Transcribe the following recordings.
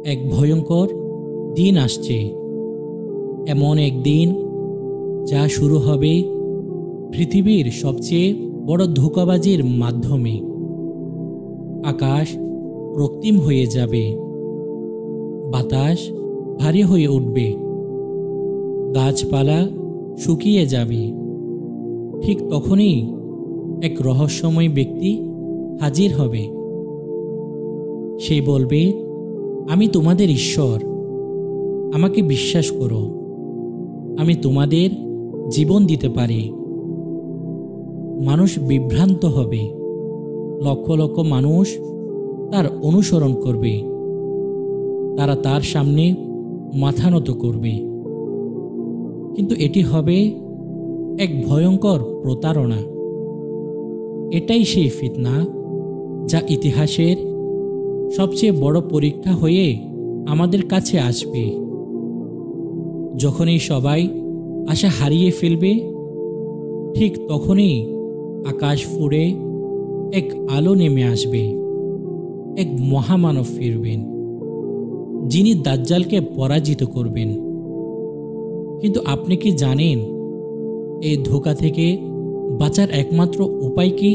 এক ভয়ঙ্কর দিন আসছে, এমন একদিন যা শুরু হবে পৃথিবীর সবচেয়ে বড় ধোঁকাবাজির মাধ্যমে। আকাশ রক্তিম হয়ে যাবে, বাতাস ভারী হয়ে উঠবে, গাছপালা শুকিয়ে যাবে। ঠিক তখনই এক রহস্যময় ব্যক্তি হাজির হবে। সে বলবে, আমি তোমাদের ঈশ্বর, আমাকে বিশ্বাস করো, আমি তোমাদের জীবন দিতে পারি। মানুষ বিভ্রান্ত হবে, লক্ষ লক্ষ মানুষ তার অনুসরণ করবে, তারা তার সামনে মাথা নত করবে। কিন্তু এটি হবে এক ভয়ঙ্কর প্রতারণা। এটাই সেই ফিতনা যা ইতিহাসের সবচেয়ে বড় পরীক্ষা হয়ে আমাদের কাছে আসবে। যখনই সবাই আশা হারিয়ে ফেলবে, ঠিক তখনই আকাশ ফুঁড়ে এক আলো নেমে আসবে। এক মহামানব ফিরবেন, যিনি দাজ্জালকে পরাজিত করবেন। কিন্তু আপনি কি জানেন এই ধোঁকা থেকে বাঁচার একমাত্র উপায় কি?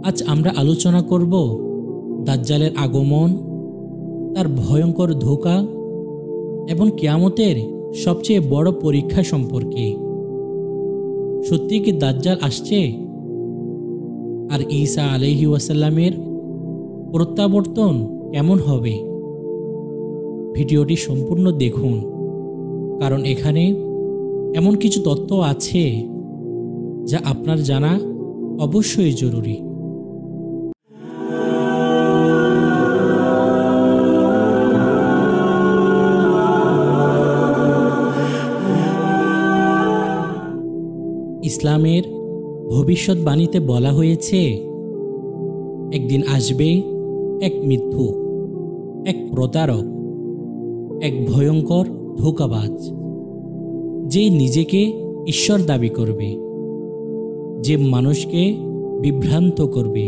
আজ আমরা আলোচনা করব দাজ্জালের আগমন, তার ভয়ঙ্কর ধোঁকা এবং কিয়ামতের সবচেয়ে বড় পরীক্ষা সম্পর্কে। সত্যি কি দাজ্জাল আসছে? আর ঈসা আলাইহি ওয়াসাল্লামের প্রত্যাবর্তন কেমন হবে? ভিডিওটি সম্পূর্ণ দেখুন, কারণ এখানে এমন কিছু তথ্য আছে যা আপনার জানা অবশ্যই জরুরি। ইসলামের ভবিষ্যৎবাণীতে বলা হয়েছে, একদিন আসবে এক মিথ্যুক, এক প্রতারক, এক ভয়ঙ্কর ধোঁকাবাজ, যে নিজেকে ঈশ্বর দাবি করবে, যে মানুষকে বিভ্রান্ত করবে,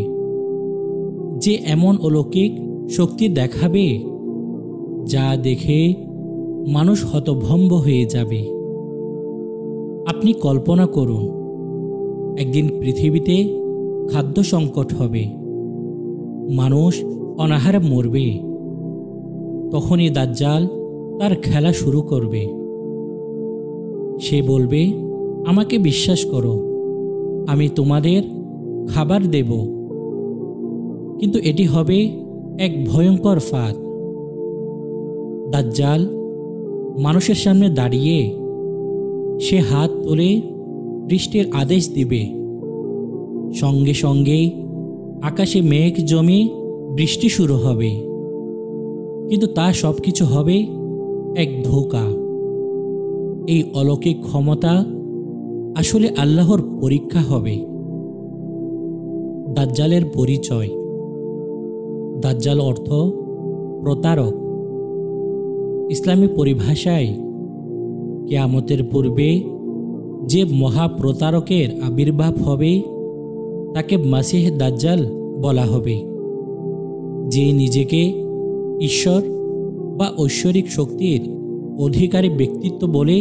যে এমন অলৌকিক শক্তি দেখাবে যা দেখে মানুষ হতভম্ব হয়ে যাবে। আপনি কল্পনা করুন, একদিন পৃথিবীতে খাদ্য সংকট হবে, মানুষ অনাহারে মরবে। তখনই দাজ্জাল তার খেলা শুরু করবে। সে বলবে, আমাকে বিশ্বাস করো, আমি তোমাদের খাবার দেব। কিন্তু এটি হবে এক ভয়ঙ্কর ফাঁদ। দাজ্জাল মানুষের সামনে দাঁড়িয়ে সে হাত তুলে বৃষ্টির আদেশ দিবে। সঙ্গে সঙ্গেই আকাশে মেঘ জমে বৃষ্টি শুরু হবে। কিন্তু তা সব কিছু হবে এক ধোঁকা। এই অলৌকিক ক্ষমতা আসলে আল্লাহর পরীক্ষা হবে। দাজ্জালের পরিচয়। দাজ্জাল অর্থ প্রতারক। ইসলামী পরিভাষায় কিয়ামতের পূর্বে যে মহাপ্রতারকের আবির্ভাব হবে তাকে মাসিহ দাজ্জাল বলা হবে, যে নিজেকে ঈশ্বর বা ঐশ্বরিক শক্তির অধিকারী ব্যক্তিত্ব বলে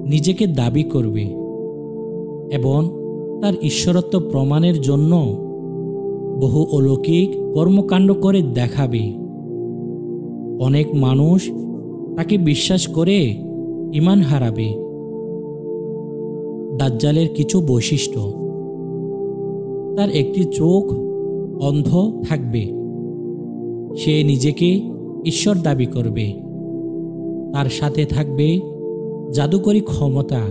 নিজেকে দাবি করবে এবং তার ঈশ্বরত্ব প্রমাণের জন্য বহু অলৌকিক কর্মকাণ্ড করে দেখাবে। অনেক মানুষ তাকে বিশ্বাস করে ঈমান হারাবে। দাজ্জালের কিছু বৈশিষ্ট্য। তার একটি চোখ অন্ধ থাকবে। সে নিজেকে ঈশ্বর দাবি করবে। তার সাথে থাকবে জাদুকরী ক্ষমতা।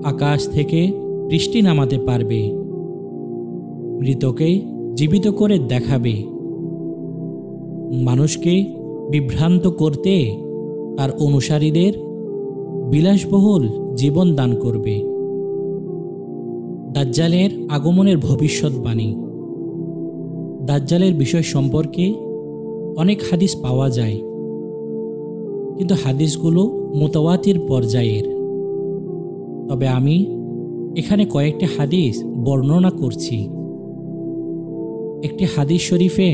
আকাশ থেকে বৃষ্টি নামাতে পারবে। মৃতকে জীবিত করে দেখাবে। মানুষকে বিভ্রান্ত করতে তার অনুসারীদের বিলাসবহুল জীবন দান করবে। দাজ্জালের আগমনের ভবিষ্যৎবাণী। দাজ্জালের বিষয় সম্পর্কে অনেক হাদিস পাওয়া যায়, কিন্তু হাদিসগুলো মুতাওয়াতির পর্যায়ের। তবে আমি এখানে কয়েকটি হাদিস বর্ণনা করছি। একটি হাদিস শরীফে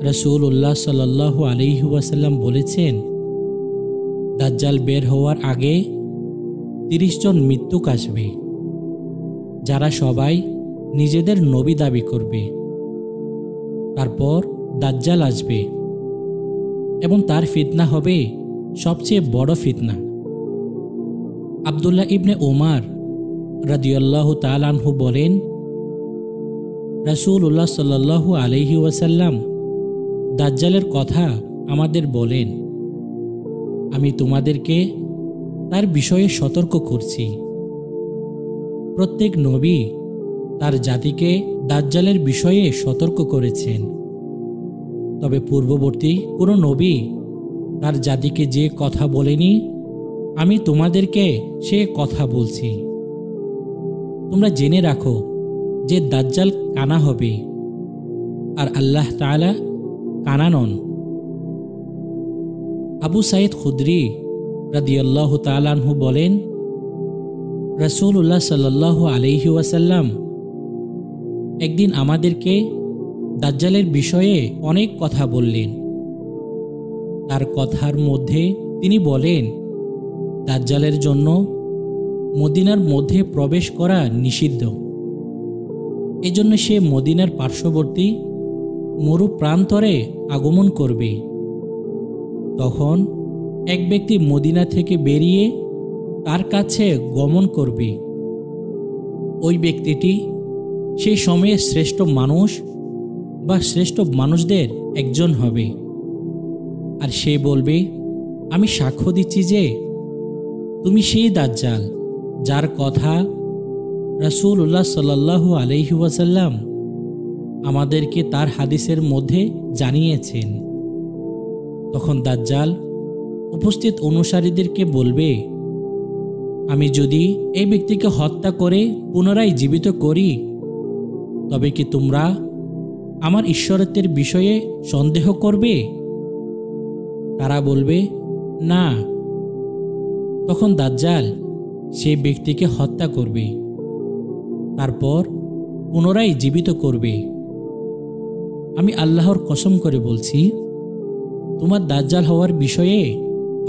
রাসূলুল্লাহ সাল্লাল্লাহু আলাইহি ওয়াসাল্লাম বলেছেন, দাজ্জাল বের হওয়ার আগে ৩০ জন মৃত্যুক আসবে, যারা সবাই নিজেদের নবী দাবি করবে। তারপর দাজ্জাল আসবে এবং তার ফিতনা হবে সবচেয়ে বড় ফিতনা। আব্দুল্লাহ ইবনে ওমর রাদিয়াল্লাহু তাআলা আনহু বলেন, রাসূলুল্লাহ সাল্লাল্লাহু আলাইহি ওয়াসাল্লাম দাজ্জালের কথা আমাদের বলেন, আমি তোমাদেরকে তার বিষয়ে সতর্ক করছি। প্রত্যেক নবী তার জাতিকে দাজ্জালের বিষয়ে সতর্ক করেছেন, তবে পূর্ববর্তী কোনো নবী তার জাতিকে যে কথা বলেনি, আমি তোমাদেরকে সে কথা বলছি। তোমরা জেনে রাখো যে দাজ্জাল কানা হবে, আর আল্লাহ তাআলা কানা নন। আবু সাঈদ খুদরি রাদিয়াল্লাহু তাআলা আনহু বলেন, রাসূলুল্লাহ সাল্লাল্লাহু আলাইহি ওয়াসাল্লাম একদিন আমাদেরকে দাজ্জালের বিষয়ে অনেক কথা বললেন। তার কথার মধ্যে তিনি বলেন, দাজ্জালের জন্য মদিনার মধ্যে প্রবেশ করা নিষিদ্ধ। এজন্য সে মদিনার পার্শ্ববর্তী মরু প্রান্তরে আগমন করবে। তখন এক ব্যক্তি মদিনা থেকে বেরিয়ে তার কাছে গমন করবে। ওই ব্যক্তিটি সেই সময়ে শ্রেষ্ঠ মানুষ বা শ্রেষ্ঠ মানুষদের একজন হবে, আর সে বলবে, আমি সাক্ষ্য দিচ্ছি যে তুমি সেই দাজ্জাল যার কথা রাসূলুল্লাহ সাল্লাল্লাহু আলাইহি ওয়াসাল্লাম আমাদেরকে তার হাদিসের মধ্যে জানিয়েছেন। তখন দাজ্জাল উপস্থিত অনুসারীদেরকে বলবে, আমি যদি এই ব্যক্তিকে হত্যা করে পুনরায় জীবিত করি, তবে কি তোমরা আমার ঈশ্বরত্বের বিষয়ে সন্দেহ করবে? তারা বলবে, না। তখন দাজ্জাল সেই ব্যক্তিকে হত্যা করবে, তারপর পুনরায় জীবিত করবে। আমি আল্লাহর কসম করে বলছি, তোমার দাজ্জাল হওয়ার বিষয়ে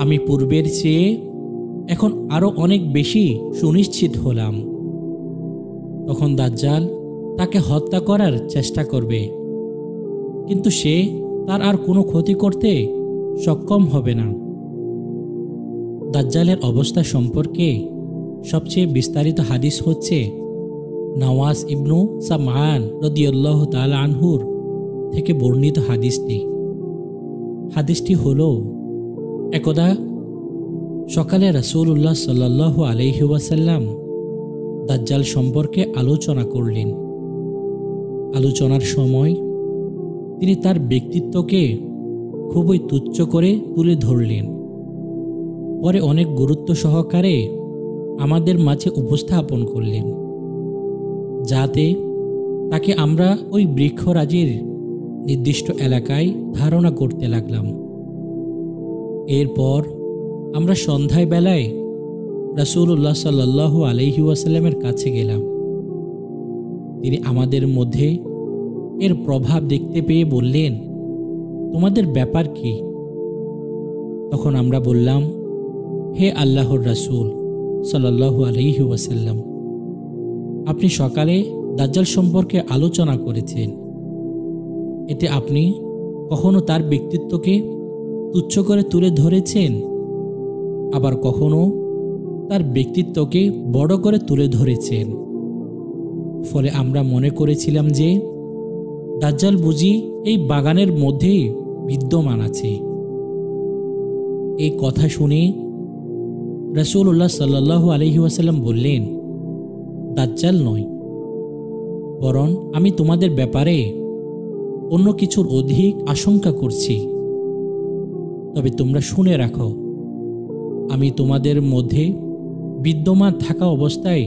আমি পূর্বের চেয়ে এখন আরো অনেক বেশি সুনিশ্চিত হলাম। তখন দাজ্জাল তাকে হত্যা করার চেষ্টা করবে, কিন্তু সে তার আর কোনো ক্ষতি করতে সক্ষম হবে না। দাজ্জালের অবস্থা সম্পর্কে সবচেয়ে বিস্তারিত হাদিস হচ্ছে নওয়াস ইবনু সামআন রাদিয়াল্লাহু তাআলা আনহুর থেকে বর্ণিত হাদিসটি হলো, একদা সকালে রাসূলুল্লাহ সাল্লাল্লাহু আলাইহি ওয়াসাল্লাম দাজ্জাল সম্পর্কে আলোচনা করলেন। আলোচনার সময় তিনি তার ব্যক্তিত্বকে খুবই তুচ্ছ করে তুলে ধরলেন। পরে অনেক গুরুত্ব সহকারে আমাদের মাঝে উপস্থাপন করলেন, যাতে তাকে আমরা ওই বৃক্ষরাজির নির্দিষ্ট এলাকায় ধারণা করতে লাগলাম। এরপর আমরা সন্ধ্যায় বেলায় রাসূলুল্লাহ সাল্লাল্লাহু আলাইহি ওয়াসাল্লামের কাছে গেলাম। তিনি আমাদের মধ্যে এর প্রভাব দেখতে পেয়ে বললেন, তোমাদের ব্যাপার কি? তখন আমরা বললাম, হে আল্লাহর রাসূল সাল্লাল্লাহু আলাইহি ওয়াসাল্লাম, আপনি সকালে দাজ্জাল সম্পর্কে আলোচনা করেছেন। এতে আপনি কখনো তার ব্যক্তিত্বকে তুচ্ছ করে তুলে ধরেছেন, আবার কখনো তার ব্যক্তিত্বকে বড় করে তুলে ধরেছেন। ফলে আমরা মনে করেছিলাম যে দাজ্জাল বুঝি এই বাগানের মধ্যেই বিদ্যমান আছে। এই কথা শুনে রাসূলুল্লাহ সাল্লাল্লাহু আলাইহি ওয়াসাল্লাম বললেন, দাজ্জাল নয়, বরং আমি তোমাদের ব্যাপারে অন্য কিছুর অধিক আশঙ্কা করছি। তবে তোমরা শুনে রাখো, আমি তোমাদের মধ্যে বিদ্যমান থাকা অবস্থায়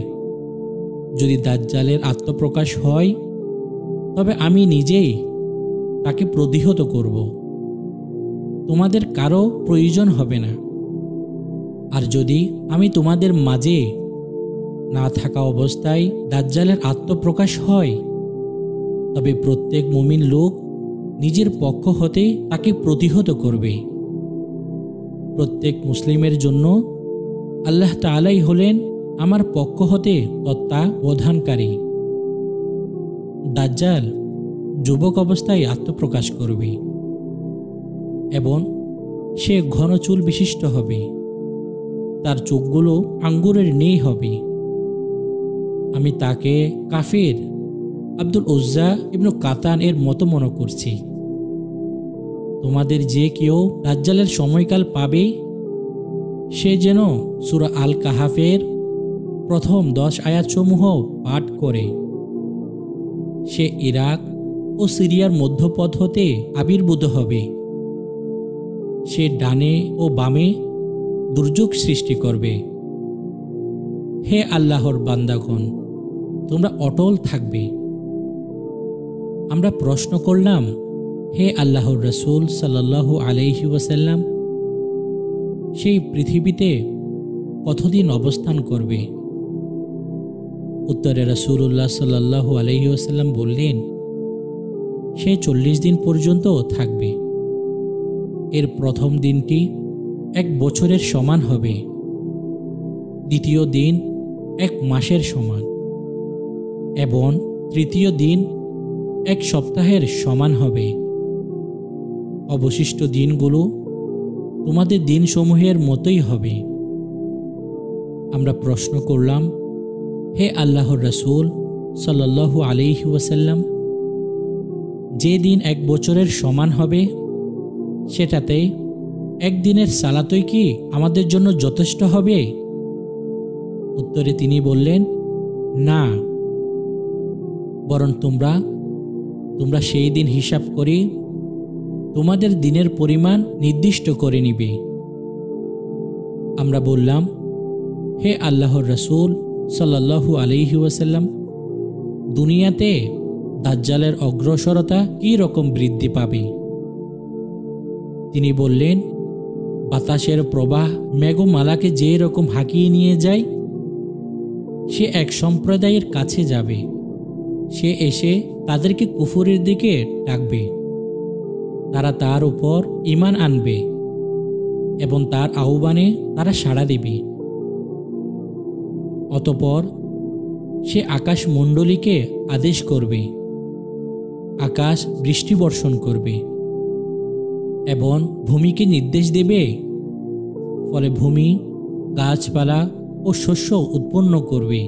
যদি দাজ্জালের আত্মপ্রকাশ হয়, তবে আমি নিজেই তাকে প্রতিহত করব। তোমাদের কারো প্রয়োজন হবে না। আর যদি আমি তোমাদের মাঝে না থাকা অবস্থায় দাজ্জালের আত্মপ্রকাশ হয়, তবে প্রত্যেক মুমিন লোক নিজের পক্ষ হতে তাকে প্রতিহত করবে। প্রত্যেক মুসলিমের জন্য আল্লাহ তাআলাই হলেন আমার পক্ষ হতে তত্ত্বাবধানকারী। দাজ্জাল যুবক অবস্থায় আত্মপ্রকাশ করবে এবং সে ঘন চুল বিশিষ্ট হবে। তার চোখগুলো আঙ্গুরের ন্যায় হবে। আমি তাকে কাফির আব্দুল উজ্জা ইবনু কাতান এর মতো মনে করছি। তোমাদের যে কেউ দাজ্জালের সময়কাল পাবে, সে যেন সূরা আল কাহাফের প্রথম 10 আয়াতসমূহ পাঠ করে। সে ইরাক ও সিরিয়ার মধ্যপথ হতে আবির্ভূত হবে। সে ডানে ও বামে দুর্যোগ সৃষ্টি করবে। হে আল্লাহর বান্দাগণ, তোমরা অটল থাকবে। আমরা প্রশ্ন করলাম, হে আল্লাহর রাসূল সাল্লাল্লাহু আলাইহি ওয়াসাল্লাম, সেই পৃথিবীতে কতদিন অবস্থান করবে? উত্তরে রাসূলুল্লাহ সাল্লাল্লাহু আলাইহি ওয়াসাল্লাম বললেন, সে 40 দিন পর্যন্ত থাকবে। এর প্রথম দিনটি 1 বছরের সমান হবে, দ্বিতীয় দিন 1 মাসের সমান এবং তৃতীয় দিন 1 সপ্তাহের সমান হবে। অবশিষ্ট দিনগুলো তোমাদের দিনসমূহের মতোই হবে। আমরা প্রশ্ন করলাম, হে আল্লাহর রাসূল সাল্লাল্লাহু আলাইহি ওয়াসাল্লাম, যে দিন 1 বছরের সমান হবে, সেটাতে 1 দিনের সালাতই কি আমাদের জন্য যথেষ্ট হবে? উত্তরে তিনি বললেন, না, বরং তোমরা সেই দিন হিসাব করে তোমাদের দিনের পরিমাণ নির্দিষ্ট করে নিবে। আমরা বললাম, হে আল্লাহর রাসূল সাল্লাল্লাহু আলাইহি ওয়াসাল্লাম, দুনিয়াতে দাজ্জালের অগ্রসরতা কি রকম বৃদ্ধি পাবে? তিনি বললেন, বাতাসের প্রবাহ মেঘমালাকে যে রকম হাঁকিয়ে নিয়ে যায়, সে এক সম্প্রদায়ের কাছে যাবে। সে এসে তাদেরকে কুফরের দিকে ডাকবে। তারা তার উপর ঈমান আনবে এবং তার আহ্বানে তারা সাড়া দেবে। অতঃপর সে আকাশমণ্ডলীকে আদেশ করবে, আকাশ বৃষ্টি বর্ষণ করবে এবং ভূমিকে নির্দেশ দেবে। ফলে ভূমি গাছপালা ও শস্য উৎপন্ন করবে।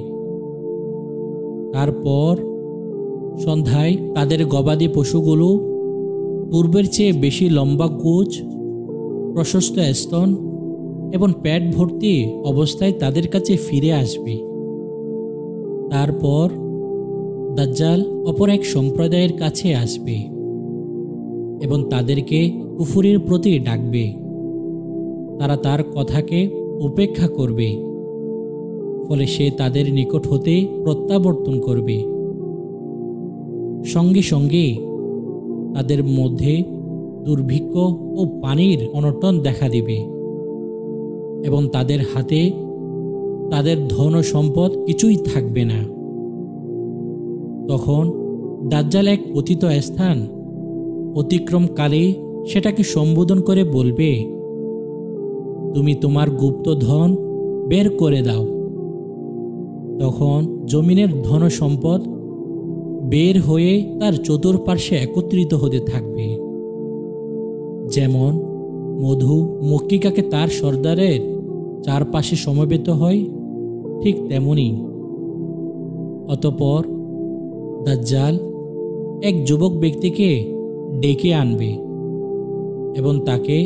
তারপর সন্ধ্যায় তাদের গবাদি পশুগুলো পূর্বের চেয়ে বেশি লম্বা কোচ, প্রশস্ত স্তন এবং পেট ভর্তি অবস্থায় তাদের কাছে ফিরে আসবে। তারপর দাজ্জাল অপর এক সম্প্রদায়ের কাছে আসবে এবং তাদেরকে কুফরির প্রতি ডাকবে। তারা তার কথাকে উপেক্ষা করবে। ফলে সে তাদের নিকট হতে প্রত্যাবর্তন করবে। সঙ্গে সঙ্গে তাদের মধ্যে দুর্ভিক্ষ ও পানির অনটন দেখা দিবে এবং তাদের হাতে তাদের ধন ও সম্পদ কিছুই থাকবে না। তখন দাজ্জাল এক পতিত স্থান অতিক্রমকালে সেটাকে সম্বোধন করে বলবে, তুমি তোমার গুপ্ত ধন বের করে দাও। তখন জমিনের ধন সম্পদ বের হয়ে তার চতুর্পার্শ্বে একত্রিত হতে থাকবে। যেমন মধু মক্ষিকাকে তার সর্দারের চারপাশে সমবেত হয়, ঠিক তেমনি। অতঃপর দাজ্জাল এক যুবক ব্যক্তিকে ডেকে আনবে এবং তাকে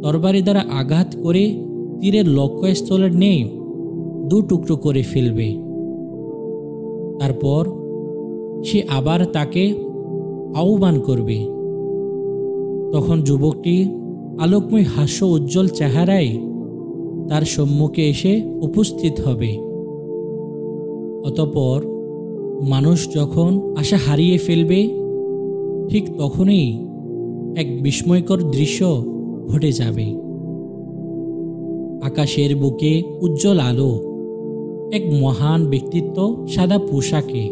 তরবারি দ্বারা আঘাত করে তীরের লক্ষ্যস্থলের ন্যায় 2 টুকরো করে ফেলবে। তারপর সে আবার তাকে আহ্বান করবে। তখন যুবকটি আলোকময় হাস্য উজ্জ্বল চেহারায় তার সম্মুখে এসে উপস্থিত হবে। অতঃপর মানুষ যখন আশা হারিয়ে ফেলবে, ঠিক তখনই এক বিস্ময়কর দৃশ্য ঘটে যাবে। আকাশের বুকে উজ্জ্বল আলো, এক মহান ব্যক্তিত্ব সাদা পোশাকে,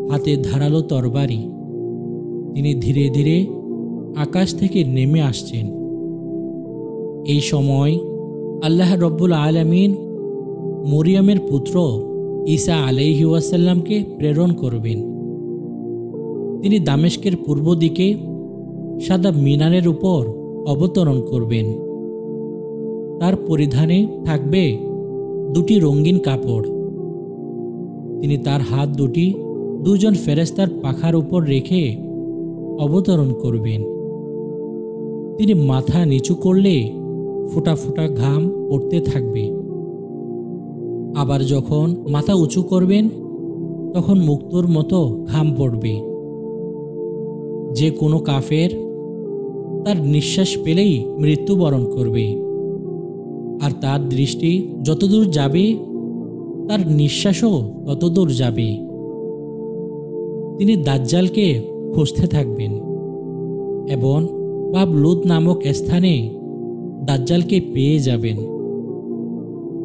হাতে ধারালো তরবারি, তিনি ধীরে ধীরে আকাশ থেকে নেমে আসছেন। এই সময় আল্লাহ রব্বুল আলামিন মরিয়মের পুত্র ঈসা আলাইহি ওয়াসাল্লামকে প্রেরণ করবেন। তিনি দামেস্কের পূর্ব দিকে সাদা মিনারের উপর অবতরণ করবেন। তার পরিধানে থাকবে দুটি রঙিন কাপড়। তিনি তার হাত দুটি দুজন ফেরেশতার পাখার উপর রেখে অবতরণ করবেন। তিনি মাথা নিচু করলে ফোঁটা ফোঁটা ঘাম পড়তে থাকবে। আবার যখন মাথা উঁচু করবেন তখন মুক্তোর মতো ঘাম পড়বে। যে কোনো কাফের তার নিঃশ্বাস পেলেই মৃত্যুবরণ করবে, আর তার দৃষ্টি যতদূর যাবে তার নিঃশ্বাসও ততদূর যাবে। তিনি দাজ্জালকে খুঁজতে থাকবেন এবং বাব লুদ নামক স্থানে দাজ্জালকে পেয়ে যাবেন।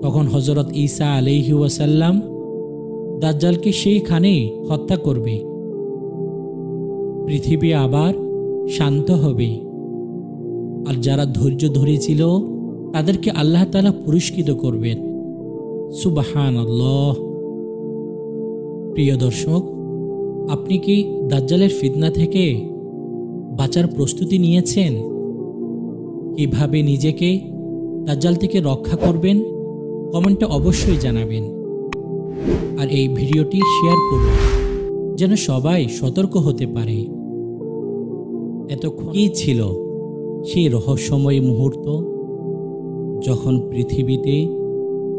তখন হযরত ঈসা আলাইহি ওয়াসাল্লাম দাজ্জালকে সেইখানে হত্যা করবে। পৃথিবী আবার শান্ত হবে, আর যারা ধৈর্য ধরেছিল তাদেরকে আল্লাহ তাআলা পুরস্কৃত করবেন। সুবহানাল্লাহ। প্রিয় দর্শক, আপনি কি দাজ্জালের ফিতনা থেকে বাঁচার প্রস্তুতি নিয়েছেন? কিভাবে নিজেকে দাজ্জাল থেকে রক্ষা করবেন কমেন্টে অবশ্যই জানাবেন, আর এই ভিডিওটি শেয়ার করুন যেন সবাই সতর্ক হতে পারে। এতক্ষণ কি ছিল সেই রহস্যময় মুহূর্ত যখন পৃথিবীতে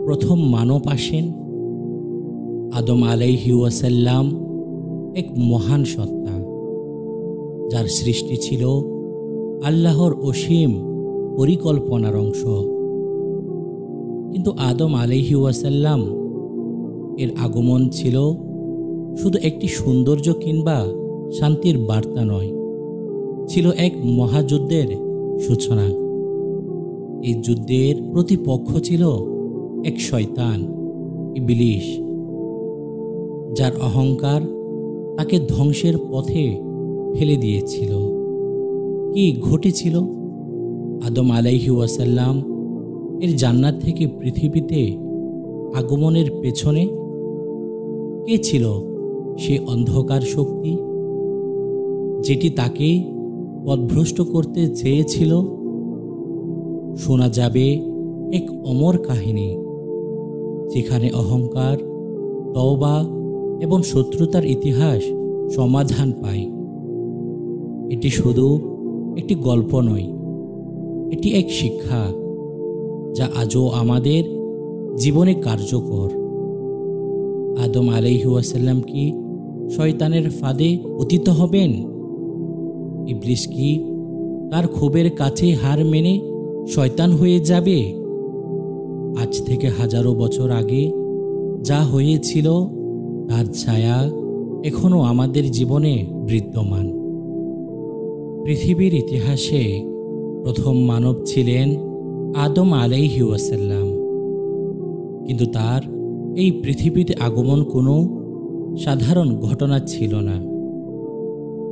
প্রথম মানব আসেন? আদম আলাইহি ওয়াসাল্লাম এক মহান সত্তা, যার সৃষ্টি ছিল আল্লাহর অসীম পরিকল্পনার অংশ। কিন্তু আদম আলাইহি ওয়াসাল্লাম এর আগমন ছিল শুধু একটি সৌন্দর্য কিংবা শান্তির বার্তা নয়, ছিল এক মহাযুদ্ধের সূচনা। এই যুদ্ধের প্রতিপক্ষ ছিল এক শয়তান, ইবলিস, যার অহংকার তাকে ধ্বংসের পথে ফেলে দিয়েছিল। কি ঘটেছিল? আদম আলাইহি ওয়াসাল্লাম এর জান্নাত থেকে পৃথিবীতে আগমনের পেছনে কে ছিল সে অন্ধকার শক্তি যেটি তাকে পথভ্রষ্ট করতে চেয়েছিল? শোনা যাবে এক অমর কাহিনী, যেখানে অহংকার, তওবা এবং শত্রুতার ইতিহাস সমাধান পায়। এটি শুধু একটি গল্প নয়, এটি এক শিক্ষা যা আজও আমাদের জীবনে কার্যকর। আদম আলাইহি ওয়াসাল্লাম কি শয়তানের ফাঁদে পতিত হবেন? ইবলিস কি তার ক্ষোভের কাছে হার মেনে শয়তান হয়ে যাবে? আজ থেকে হাজারো বছর আগে যা হয়েছিল তার ছায়া এখনো আমাদের জীবনে বিদ্যমান। পৃথিবীর ইতিহাসে প্রথম মানব ছিলেন আদম আলাইহি ওয়াসাল্লাম, কিন্তু তার এই পৃথিবীতে আগমন কোনো সাধারণ ঘটনা ছিল না।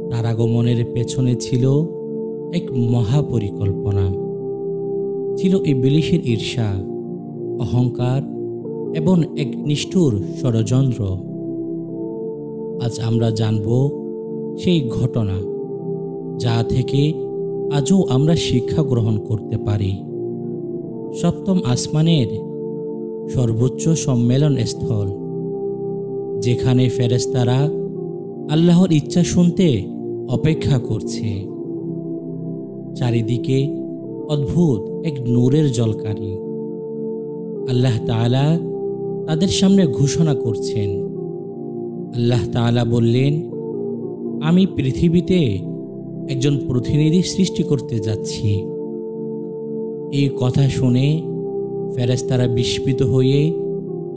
তার আগমনের পেছনে ছিল এক মহাপরিকল্পনা, ছিল ইবলিসের ঈর্ষা, অহংকার এবং এক নিষ্ঠুর ষড়যন্ত্র। আজ আমরা জানব সেই ঘটনা, যা থেকে আজও আমরা শিক্ষা গ্রহণ করতে পারি। সপ্তম আসমানের সর্বোচ্চ সম্মেলন স্থল, যেখানে ফেরেশতারা আল্লাহর ইচ্ছা শুনতে অপেক্ষা করছে। চারিদিকে অদ্ভুত এক নূরের ঝলকানি। আল্লাহ তাআলা তাদের সামনে ঘোষণা করছেন। আল্লাহ তাআলা বললেন, আমি পৃথিবীতে একজন প্রতিনিধি সৃষ্টি করতে যাচ্ছি। এই কথা শুনে ফেরেশতারা বিস্মিত হয়ে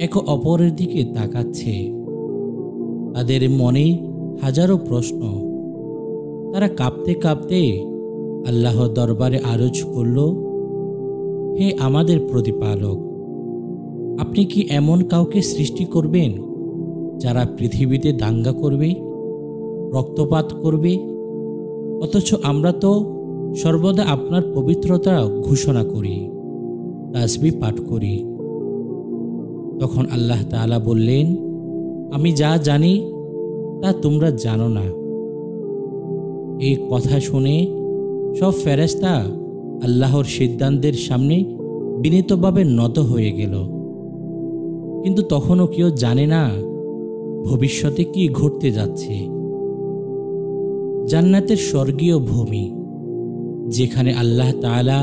একে অপরের দিকে তাকাচ্ছে। তাদের মনে হাজারো প্রশ্ন। তারা কাঁপতে কাঁপতে আল্লাহর দরবারে আরজ করল, হে আমাদের প্রতিপালক, আপনি কি এমন কাউকে সৃষ্টি করবেন যারা পৃথিবীতে দাঙ্গা করবে, রক্তপাত করবে অথচ আমরা তো সর্বদা আপনার পবিত্রতা ঘোষণা করি, তাসবিহ পাঠ করি। তখন আল্লাহ তাআলা বললেন, আমি যা জানি তা তোমরা জানো না। এই কথা শুনে সব ফেরেশতা আল্লাহর সিদ্ধান্তের সামনে বিনীতভাবে নত হয়ে গেল। কিন্তু তখনও কেউ জানে না ভবিষ্যতে কি ঘটতে যাচ্ছে। জান্নাতের স্বর্গীয় ভূমি, যেখানে আল্লাহ তাআলা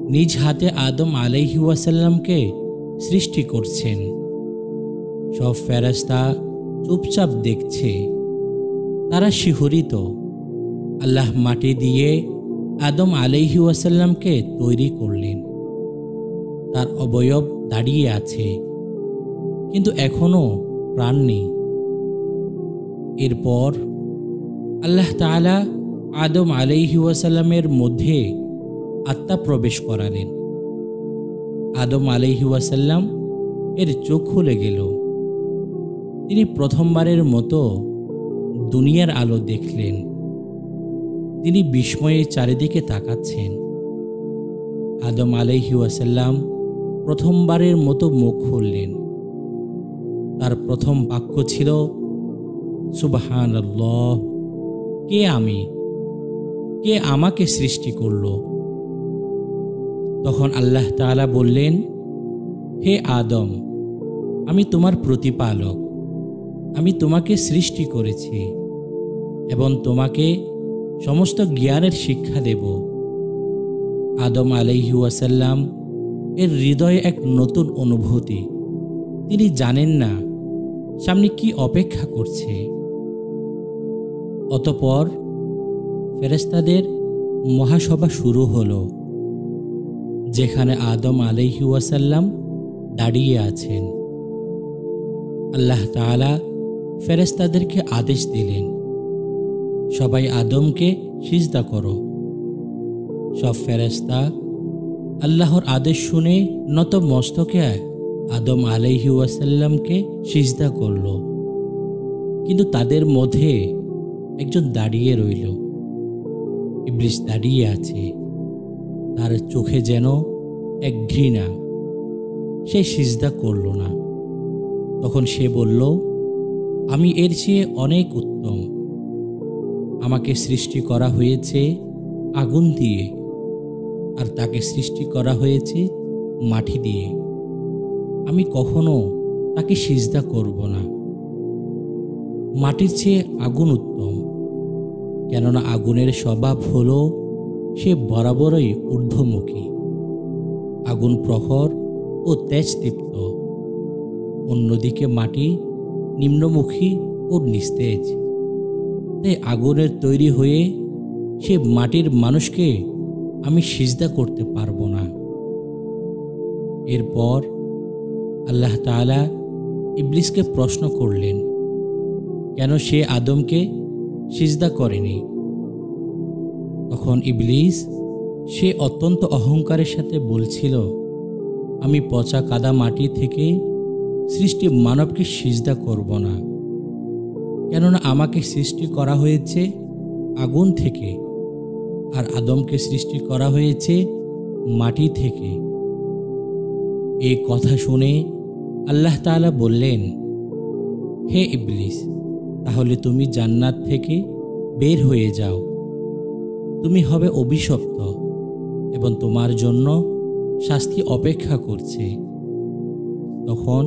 নিজ হাতে আদম আলাইহি ওয়াসাল্লামকে সৃষ্টি করছেন। সব ফেরেশতা চুপচাপ দেখছে। তারা শিহরিত। আল্লাহ মাটি দিয়ে আদম আলাইহি ওয়াসাল্লামকে তৈরি করলেন। তার অবয়ব দাঁড়িয়ে আছে, কিন্তু এখনও প্রাণ নেই। এরপর আল্লাহ তাআলা আদম আলাইহি ওয়াসাল্লামের মধ্যে আত্মা প্রবেশ করালেন। আদম আলাইহি ওয়াসাল্লাম এর চোখ খুলে গেল। তিনি প্রথমবারের মতো দুনিয়ার আলো দেখলেন। তিনি বিস্ময়ে চারিদিকে তাকাচ্ছেন। আদম আলাইহি ওয়াসাল্লাম প্রথমবারের মতো মুখ খুললেন। তার প্রথম বাক্য ছিল, সুবহানাল্লাহ, কে আমি? কে আমাকে সৃষ্টি করল? তখন আল্লাহ তাআলা বললেন, হে আদম, আমি তোমার প্রতিপালক। আমি তোমাকে সৃষ্টি করেছি এবং তোমাকে সমস্ত জ্ঞানের শিক্ষা দেব। আদম আলাইহি ওয়াসাল্লাম এর হৃদয়ে এক নতুন অনুভূতি। তিনি জানেন না সামনে কি অপেক্ষা করছে। অতঃপর ফেরেশতাদের মহাসভা শুরু হলো, যেখানে আদম আলাইহি ওয়াসাল্লাম দাঁড়িয়ে আছেন। আল্লাহ তাআলা ফেরেশতাদেরকে আদেশ দিলেন, সবাই আদমকে সিজদা করো। সব ফেরেশতা আল্লাহর আদেশ শুনে নত মস্তকে আদম আলাইহি ওয়াসাল্লামকে সিজদা করল। কিন্তু তাদের মধ্যে একজন দাঁড়িয়ে রইল। ইবলিস দাঁড়িয়ে আছে। তার চোখে যেন এক ঘৃণা। সে সিজদা করল না। তখন সে বলল, আমি এর চেয়ে অনেক উত্তম। আমাকে সৃষ্টি করা হয়েছে আগুন দিয়ে, আর তাকে সৃষ্টি করা হয়েছে মাটি দিয়ে। আমি কখনো তাকে সিজদা করব না। মাটির চেয়ে আগুন উত্তম, কেননা আগুনের স্বভাব হলো সে বরাবরই ঊর্ধ্বমুখী। আগুন প্রখর ও তেজদীপ্ত। অন্যদিকে মাটি নিম্নমুখী ও নিস্তেজ। তাই আগুনের তৈরি হয়ে সে মাটির মানুষকে আমি সিজদা করতে পারবো না। এরপর আল্লাহ তাআলা ইবলিসকে প্রশ্ন করলেন, কেন সে আদমকে সিজদা করেনি? তখন ইবলিস সে অত্যন্ত অহংকারের সাথে বলছিল, আমি পচা কাদা মাটি থেকে সৃষ্টি মানবকে সিজদা করব না, কেননা আমাকে সৃষ্টি করা হয়েছে আগুন থেকে, আর আদমকে সৃষ্টি করা হয়েছে মাটি থেকে। এই কথা শুনে আল্লাহ তাআলা বললেন, হে ইবলিস, তাহলে তুমি জান্নাত থেকে বের হয়ে যাও। তুমি হবে অভিশপ্ত এবং তোমার জন্য শাস্তি অপেক্ষা করছে। তখন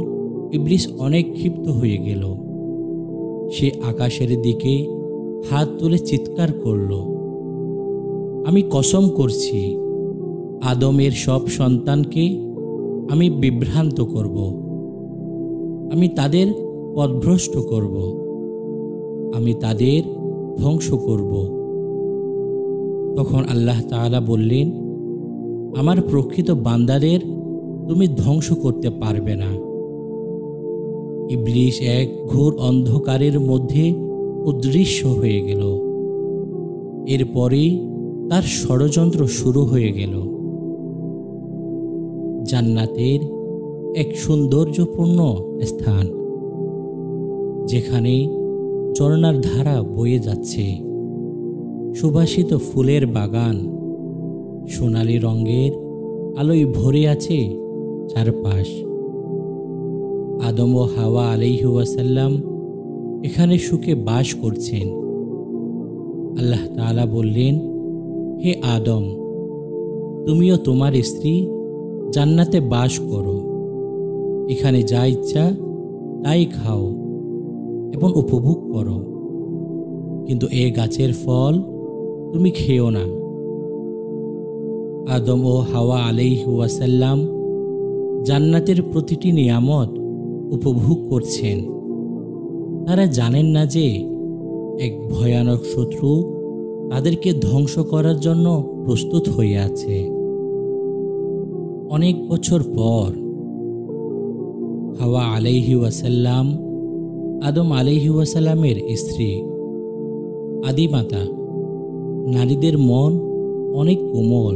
ইবলিস অনেক ক্ষিপ্ত হয়ে গেল। সে আকাশের দিকে হাত তুলে চিৎকার করল, আমি কসম করছি, আদমের সব সন্তানকে আমি বিভ্রান্ত করব। আমি তাদের পথভ্রষ্ট করব। আমি তাদের ধ্বংস করব। তখন আল্লাহ তাআলা বললেন, আমার প্রকৃত বান্দাদের তুমি ধ্বংস করতে পারবে না। ইবলিস এক ঘোর অন্ধকারের মধ্যে অদৃশ্য হয়ে গেল। এরপরেই তার ষড়যন্ত্র শুরু হয়ে গেল। জান্নাতের এক সৌন্দর্যপূর্ণ স্থান, যেখানে ঝর্ণার ধারা বয়ে যাচ্ছে। সুবাসিত ফুলের বাগান, সোনালি রঙের আলোয় ভরে আছে চারপাশ। আদম ও হাওয়া আলাইহি ওয়াসাল্লাম এখানে সুখে বাস করছেন। আল্লাহ তাআলা বললেন, হে আদম, তুমিও তোমার স্ত্রী জান্নাতে বাস করো। এখানে যা ইচ্ছা তাই খাও এবং উপভোগ করো, কিন্তু এ গাছের ফল তুমি খেও না। আদম ও হাওয়া আলাইহি ওয়াসাল্লাম জান্নাতের প্রতিটি নিয়ামত উপভোগ করছেন। তারা জানেন না যে এক ভয়ানক শত্রু তাদেরকে ধ্বংস করার জন্য প্রস্তুত হয়ে আছে। অনেক বছর পর হাওয়া আলাইহি ওয়াসাল্লাম আদম আলাইহি ওয়াসাল্লামের স্ত্রী। আদিমাতা নারীদের মন অনেক কোমল,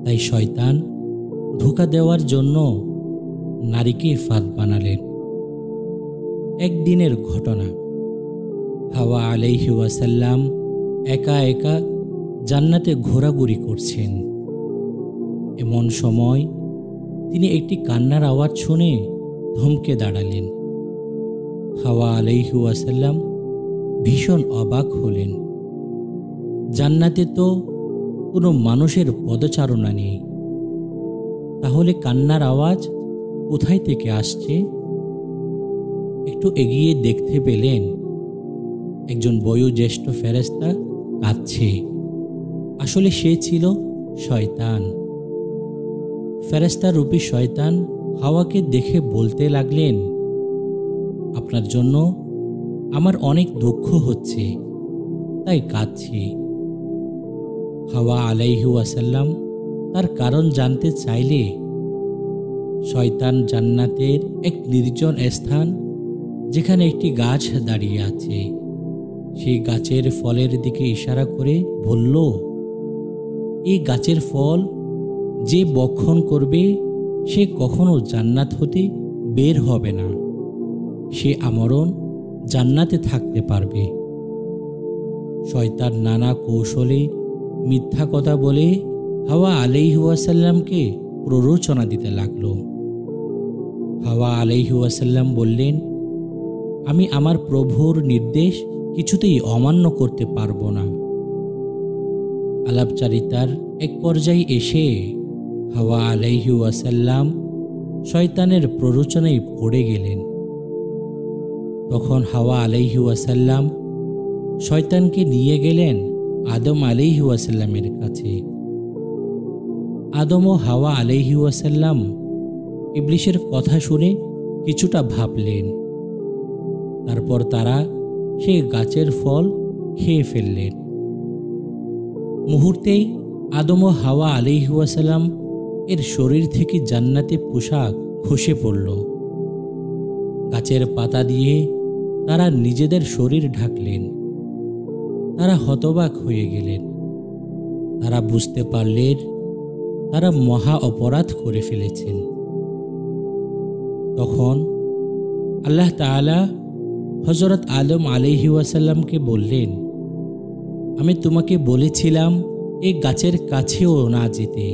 তাই শয়তান ধোঁকা দেওয়ার জন্য নারীকে ফাঁদ বানালেন। একদিনের ঘটনা, হাওয়া আলাইহি ওয়াসাল্লাম একা একা জান্নাতে ঘোরাঘুরি করছেন। এমন সময় তিনি একটি কান্নার আওয়াজ শুনে থমকে দাঁড়ালেন। হাওয়া আলাইহি ওয়াসাল্লাম ভীষণ অবাক হলেন। জান্নাতে তো কোনো মানুষের পদচারণা নেই, তাহলে কান্নার আওয়াজ কোথায় থেকে আসছে? একটু এগিয়ে দেখতে পেলেন একজন বয়োজ্যেষ্ঠ ফেরেশতা কাঁদছে। আসলে সে ছিল শয়তান। ফেরেশতা রূপী শয়তান হাওয়াকে দেখে বলতে লাগলেন, আপনার জন্য আমার অনেক দুঃখ হচ্ছে, তাই কাঁদছি। হাওয়া আলাইহি ওয়াসাল্লাম তার কারণ জানতে চাইলে শয়তান জান্নাতের এক নির্জন স্থান, যেখানে একটি গাছ দাঁড়িয়ে আছে, সেই গাছের ফলের দিকে ইশারা করে বলল, এই গাছের ফল যে ভক্ষণ করবে সে কখনো জান্নাত হতে বের হবে না, সে আমরণ জান্নাতে থাকতে পারবে। শয়তান নানা কৌশলে মিথ্যা কথা বলে হাওয়া আলাইহি ওয়াসাল্লামকে প্ররোচনা দিতে লাগলো। হাওয়া আলাইহি ওয়াসাল্লাম বললেন, আমি আমার প্রভুর নির্দেশ কিছুতেই অমান্য করতে পারবো না। আলাপচারিতার এক পর্যায়ে এসে হাওয়া আলাইহি ওয়াসাল্লাম শয়তানের প্ররোচনায় পড়ে গেলেন। তখন হাওয়া আলাইহি ওয়াসাল্লাম শয়তানকে নিয়ে গেলেন আদম আলাইহি ওয়াসাল্লামের কাছে। আদম ও হাওয়া আলাইহি ওয়াসাল্লাম ইবলিসের কথা শুনে কিছুটা ভাবলেন। তারপর তারা সেই গাছের ফল খেয়ে ফেললেন। মুহূর্তেই আদম ও হাওয়া আলাইহি ওয়াসাল্লাম এর শরীর থেকে জান্নাতি পোশাক খসে পড়ল। গাছের পাতা দিয়ে তারা নিজেদের শরীর ঢাকলেন। তারা হতবাক হয়ে গেলেন। তারা বুঝতে পারলেন তারা মহা অপরাধ করে ফেলেছেন। তখন আল্লাহ তাআলা হযরত আদম আলাইহি ওয়াসাল্লামকে বললেন, আমি তোমাকে বলেছিলাম এই গাছের কাছেও না যেতে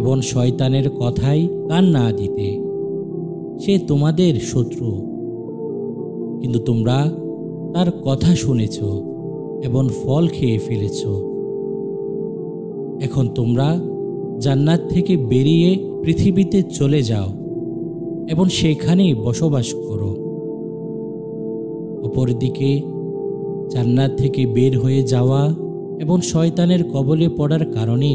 এবং শয়তানের কথায় কান না দিতে, সে তোমাদের শত্রু, কিন্তু তোমরা তার কথা শুনেছ এবং ফল খেয়ে ফেলেছ। এখন তোমরা জান্নাত থেকে বেরিয়ে পৃথিবীতে চলে যাও এবং সেখানেই বসবাস করো। অপরদিকে জান্নাত থেকে বের হয়ে যাওয়া এবং শয়তানের কবলে পড়ার কারণে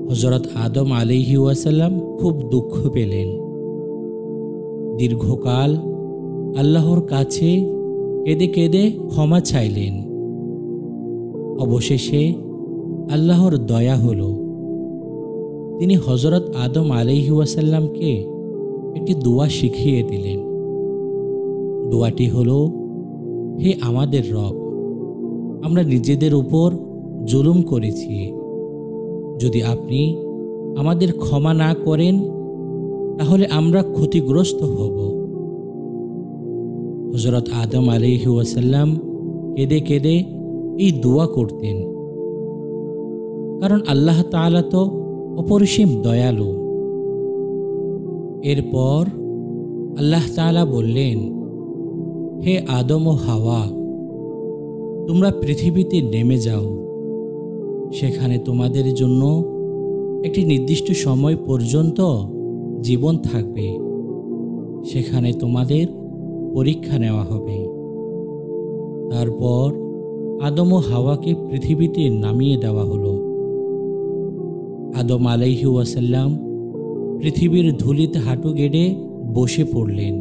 হযরত আদম আলাইহি ওয়াসাল্লাম খুব দুঃখ পেলেন। দীর্ঘকাল আল্লাহর কাছে কেঁদে কেঁদে ক্ষমা চাইলেন। অবশেষে আল্লাহর দয়া হলো। তিনি হযরত আদম আলাইহি ওয়াসাল্লামকে একটি দোয়া শিখিয়ে দিলেন। দোয়াটি হলো, হে আমাদের রব, আমরা নিজেদের উপর জুলুম করেছি। যদি আপনি আমাদের ক্ষমা না করেন তাহলে আমরা ক্ষতিগ্রস্ত হব। হযরত আদম আলাইহি ওয়াসাল্লাম কেঁদে কেঁদে এই দোয়া করতেন, কারণ আল্লাহ তাআলা তো অপরিসীম দয়ালু। এরপর আল্লাহ তাআলা বললেন, হে আদম ও হাওয়া, তোমরা পৃথিবীতে নেমে যাও। সেখানে তোমাদের জন্য একটি নির্দিষ্ট সময় পর্যন্ত জীবন থাকবে। সেখানে তোমাদের পরীক্ষা নেওয়া হবে। তারপর আদম ও হাওয়াকে পৃথিবীতে নামিয়ে দেওয়া হলো। আদম আলাইহি ওয়াসাল্লাম পৃথিবীর ধুলিতে হাঁটু গেড়ে বসে পড়লেন।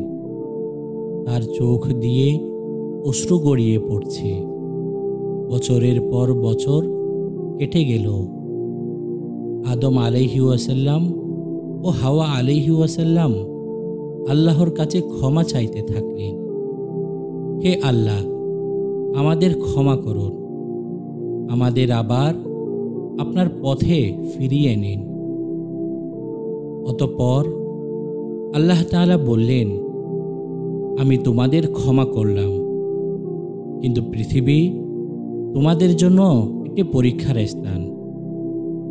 তার চোখ দিয়ে অশ্রু গড়িয়ে পড়ছে। বছরের পর বছর কেটে গেল। আদম আলাইহি ওয়াসাল্লাম ও হাওয়া আলাইহি ওয়াসাল্লাম আল্লাহর কাছে ক্ষমা চাইতে থাকলেন। হে আল্লাহ, আমাদের ক্ষমা করুন, আমাদের আবার আপনার পথে ফিরিয়ে নিন। অতঃপর আল্লাহ তাআলা বললেন, আমি তোমাদের ক্ষমা করলাম, কিন্তু পৃথিবী তোমাদের জন্য একটি পরীক্ষার স্থান।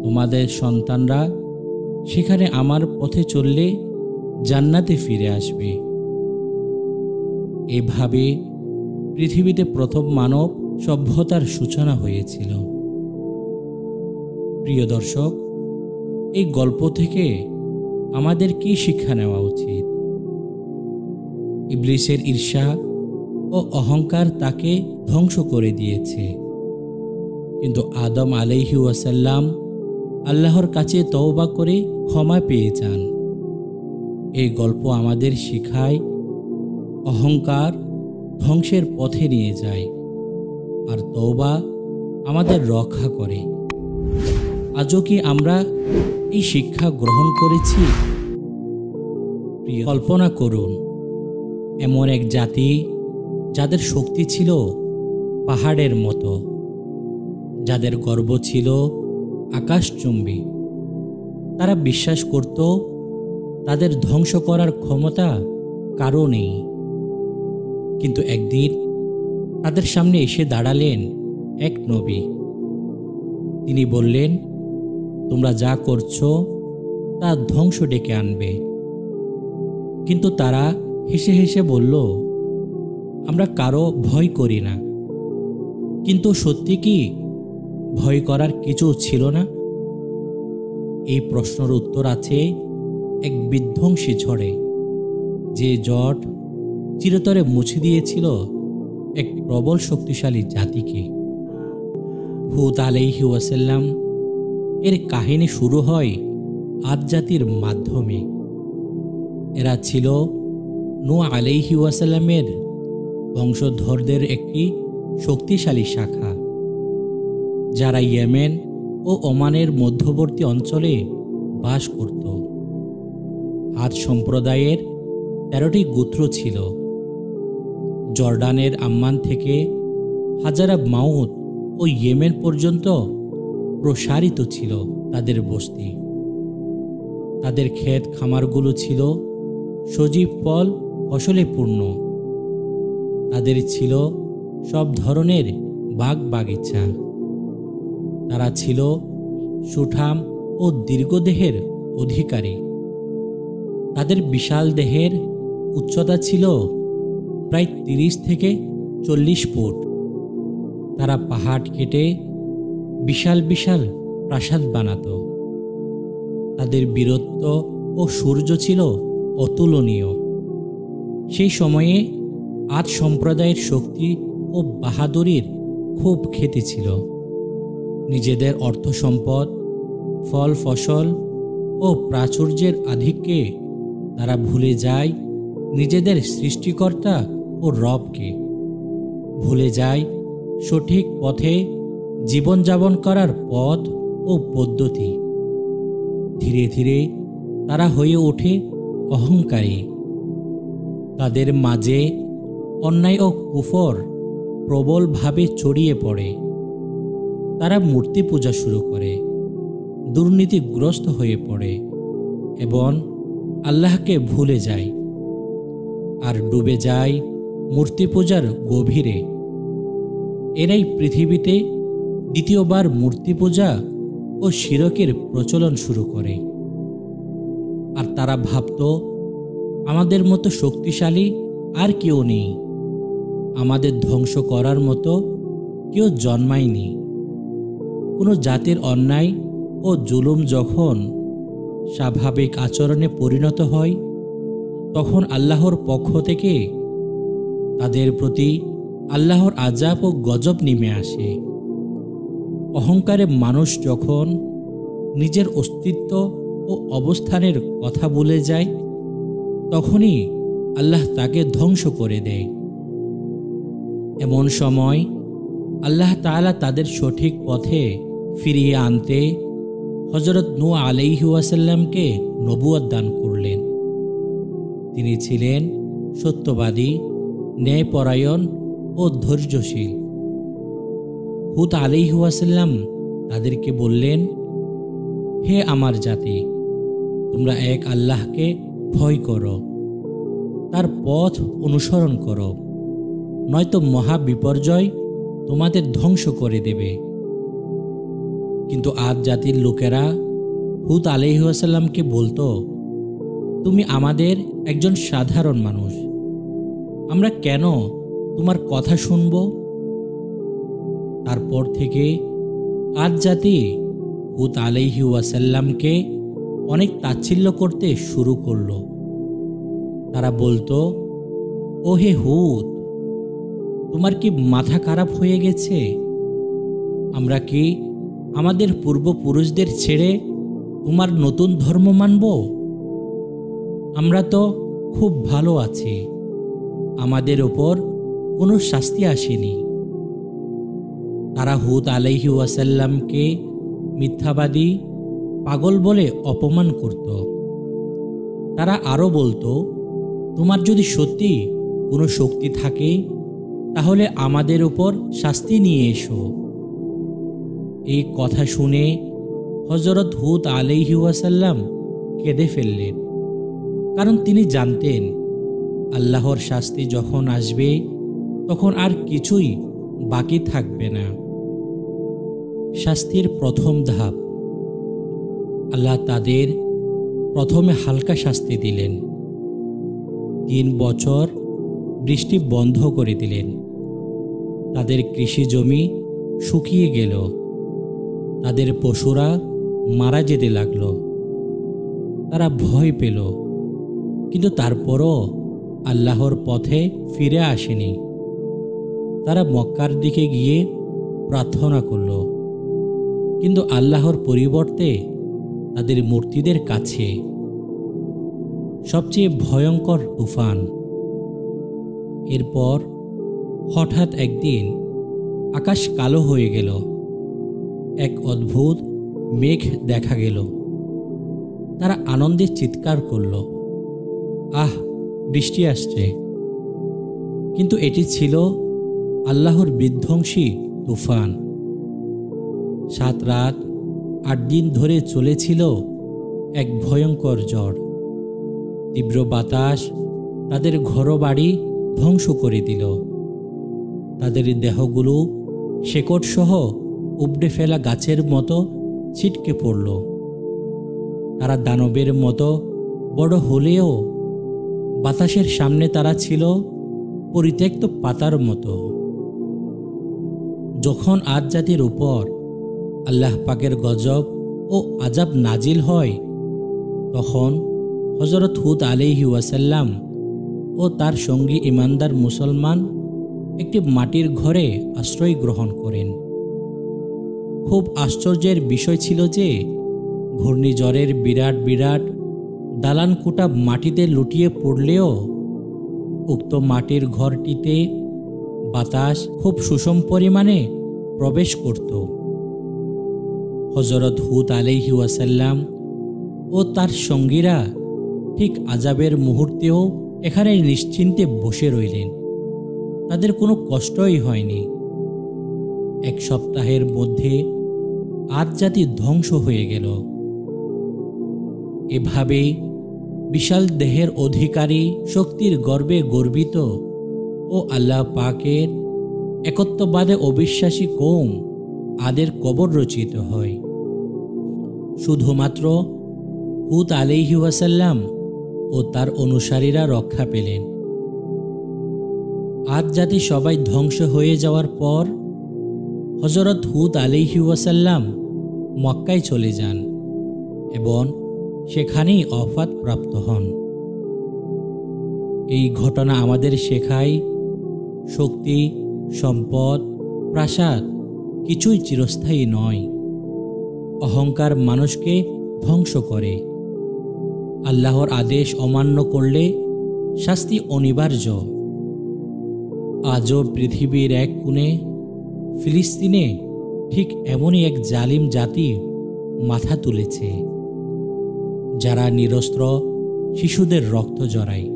তোমাদের সন্তানরা সেখানে আমার পথে চললে জান্নাতে ফিরে আসবে। এভাবে পৃথিবীতে প্রথম মানব সভ্যতার সূচনা হয়েছিল। প্রিয় দর্শক, এই গল্প থেকে আমাদের কি শিক্ষা নেওয়া উচিত? ইবলিসের ঈর্ষা ও অহংকার তাকে ধ্বংস করে দিয়েছে, কিন্তু আদম আলাইহি ওয়াসাল্লাম আল্লাহর কাছে তওবা করে ক্ষমা পেয়ে যান। এই গল্প আমাদের শিখায় অহংকার ধ্বংসের পথে নিয়ে যায়, আর তওবা আমাদের রক্ষা করে। আজও কি আমরা এই শিক্ষা গ্রহণ করেছি? কল্পনা করুন, এমন এক জাতি যাদের শক্তি ছিল পাহাড়ের মতো, যাদের গর্ব ছিল আকাশচুম্বী। তারা বিশ্বাস করত তাদের ধ্বংস করার ক্ষমতা কারও নেই। কিন্তু একদিন তাদের সামনে এসে দাঁড়ালেন এক নবী। তিনি বললেন, তোমরা যা করছো তা ধ্বংস ডেকে আনবে। কিন্তু তারা হেসে হেসে বলল, আমরা কারো ভয় করি না। কিন্তু সত্যি কি ভয় করার কিছু ছিল না? এই প্রশ্নের উত্তর আছে এক বিধ্বংসী ঝড়ে, যে জট চিরতরে মুছে দিয়েছিল এক প্রবল শক্তিশালী জাতিকে। হুদ আলাইহি ওয়াসাল্লাম এর কাহিনী শুরু হয় আদ জাতির মাধ্যমে। এরা ছিল নূহ আলাইহি ওয়াসাল্লামের বংশধরদের একটি শক্তিশালী শাখা, যারা ইয়েমেন ও ওমানের মধ্যবর্তী অঞ্চলে বাস করত। আদ সম্প্রদায়ের 13টি গোত্র ছিল। জর্ডানের আম্মান থেকে হাজারা মাউত ও ইয়েমেন পর্যন্ত প্রসারিত ছিল তাদের বস্তি। তাদের ক্ষেত খামারগুলো ছিল সজীব ফল ফসলে পূর্ণ। তাদের ছিল সব ধরনের বাগ বাগিচা। তারা ছিল সুঠাম ও দীর্ঘদেহের অধিকারী। তাদের বিশাল দেহের উচ্চতা ছিল প্রায় 30 থেকে 40 ফুট। তারা পাহাড় কেটে বিশাল বিশাল প্রাসাদ বানাত। তাদের বীরত্ব ও সূর্য ছিল অতুলনীয়। সেই সময়ে আদ সম্প্রদায়ের শক্তি ও বাহাদুরির খুব খ্যাতি ছিল। নিজেদের অর্থ সম্পদ, ফল ফসল ও প্রাচুর্যের আধিক্যে তারা ভুলে যায় নিজেদের সৃষ্টিকর্তা ও রবকে। ভুলে যায় সঠিক পথে জীবনযাপন করার পথ ও পদ্ধতি। ধীরে ধীরে তারা হয়ে ওঠে অহংকারী। তাদের মাঝে অন্যায় ও কুফর প্রবলভাবে ছড়িয়ে পড়ে। তারা মূর্তি পূজা শুরু করে, দুর্নীতিগ্রস্ত হয়ে পড়ে এবং আল্লাহকে ভুলে যায়, আর ডুবে যায় মূর্তি পূজার গভীরে। এরাই পৃথিবীতে দ্বিতীয়বার মূর্তি পূজা ও শিরকের প্রচলন শুরু করে। আর তারা ভাবত আমাদের মতো শক্তিশালী আর কেউ নেই, আমাদের ধ্বংস করার মতো কেউ জন্মায়নি। কোনো জাতির অন্যায় ও জুলুম যখন স্বাভাবিক আচরণে পরিণত হয়, তখন আল্লাহর পক্ষ থেকে তাদের প্রতি আল্লাহর আযাব ও গজব নেমে আসে। অহংকারে মানুষ যখন নিজের অস্তিত্ব ও অবস্থানের কথা ভুলে যায়, তখনই আল্লাহ তাকে ধ্বংস করে দেয়। এমন সময় আল্লাহ তাআলা তাদের সঠিক পথে ফিরিয়ে আনতে হযরত নূহ আলাইহি ওয়াসাল্লামকে নবুয়ত দান করলেন। তিনি ছিলেন সত্যবাদী, ন্যায়পরায়ণ ও ধৈর্যশীল। হুদ আলাইহি ওয়াসাল্লাম তাদেরকে বললেন, হে আমার জাতি, তোমরা এক আল্লাহকে ভয় করো, তার পথ অনুসরণ করো, নয়তো মহা বিপর্যয় তোমাদের ধ্বংস করে দেবে। কিন্তু আদ জাতির লোকেরা হুদ আলাইহি ওয়াসাল্লামকে বলতো, তুমি আমাদের একজন সাধারণ মানুষ, আমরা কেন তোমার কথা শুনব? তারপর থেকে আদ জাতি হুদ আলাইহি ওয়াসাল্লামকে অনেক তাচ্ছিল্য করতে শুরু করল। তারা বলতো, ও হে হুদ, তোমার কি মাথা খারাপ হয়ে গেছে? আমরা কি আমাদের পূর্বপুরুষদের ছেড়ে তোমার নতুন ধর্ম মানব? আমরা তো খুব ভালো আছি, আমাদের ওপর কোনো শাস্তি আসেনি। তারা হুদ আলাইহি ওয়াসাল্লামকে মিথ্যাবাদী, পাগল বলে অপমান করত। তারা আরও বলতো, তোমার যদি সত্যি কোনো শক্তি থাকে তাহলে আমাদের উপর শাস্তি নিয়ে এসো। এই কথা শুনে হযরত হুদ আলাইহি ওয়াসাল্লাম কেঁদে ফেললেন, কারণ তিনি জানতেন আল্লাহর শাস্তি যখন আসবে তখন আর কিছুই বাকি থাকবে না। শাস্তির প্রথম ধাপ। আল্লাহ তাদের প্রথমে হালকা শাস্তি দিলেন। 3 বছর বৃষ্টি বন্ধ করে দিলেন। তাদের কৃষি জমি শুকিয়ে গেল, তাদের পশুরা মারা যেতে লাগল। তারা ভয় পেল, কিন্তু তারপরও আল্লাহর পথে ফিরে আসেনি। তারা মক্কার দিকে গিয়ে প্রার্থনা করল, কিন্তু আল্লাহর পরিবর্তে তাদের মূর্তিদের কাছে। সবচেয়ে ভয়ঙ্কর তুফান। এরপর হঠাৎ একদিন আকাশ কালো হয়ে গেল, এক অদ্ভুত মেঘ দেখা গেল। তারা আনন্দে চিৎকার করল, আহ, বৃষ্টি আসছে। কিন্তু এটি ছিল আল্লাহর বিধ্বংসী তুফান। 7 রাত 8 দিন ধরে চলেছিল এক ভয়ঙ্কর ঝড়। তীব্র বাতাস তাদের ঘরবাড়ি ধ্বংস করে দিল। তাদের দেহগুলো শেকড়সহ উপড়ে ফেলা গাছের মতো ছিটকে পড়ল। তারা দানবের মতো বড় হলেও বাতাসের সামনে তারা ছিল পরিত্যক্ত পাতার মতো। যখন আদ জাতির উপর আল্লাহ পাকের গজব ও আযাব নাজিল হয়, তখন হযরত হুদ আলাইহি ওয়াসাল্লাম ও তার সঙ্গী ইমানদার মুসলমান একটি মাটির ঘরে আশ্রয় গ্রহণ করেন। খুব আশ্চর্যের বিষয় ছিল যে ঘূর্ণিঝড়ের বিরাট বিরাট দালানকোঠা মাটিতে লুটিয়ে পড়লেও উক্ত মাটির ঘরটিতে বাতাস খুব সুষম পরিমাণে প্রবেশ করত। হযরত হুদ আলাইহি ওয়াসাল্লাম ও তার সঙ্গীরা ঠিক আযাবের মুহূর্তেও এখানে নিশ্চিন্তে বসে রইলেন। তাদের কোনো কষ্টই হয়নি। 1 সপ্তাহের মধ্যে আদ জাতি ধ্বংস হয়ে গেল। এভাবেই বিশাল দেহের অধিকারী, শক্তির গর্বে গর্বিত ও আল্লাহ পাকের একত্ববাদে অবিশ্বাসী কৌম আদের কবর রচিত হয়। শুধুমাত্র হুদ আলাইহি ওয়াসাল্লাম ও তার অনুসারীরা রক্ষা পেলেন। আদ জাতি সবাই ধ্বংস হয়ে যাওয়ার পর হযরত হুদ আলাইহি ওয়াসাল্লাম মক্কায় চলে যান এবং সেখানেই ওফাত প্রাপ্ত হন। এই ঘটনা আমাদের শেখায়, শক্তি, সম্পদ, প্রাসাদ কিছুই চিরস্থায়ী নয়। অহংকার মানুষকে ধ্বংস করে। আল্লাহর আদেশ অমান্য করলে শাস্তি অনিবার্য। আজও পৃথিবীর এক কোণে ফিলিস্তিনে ঠিক এমনই এক জালিম জাতি মাথা তুলেছে, যারা নিরস্ত্র শিশুদের রক্ত জড়ায়,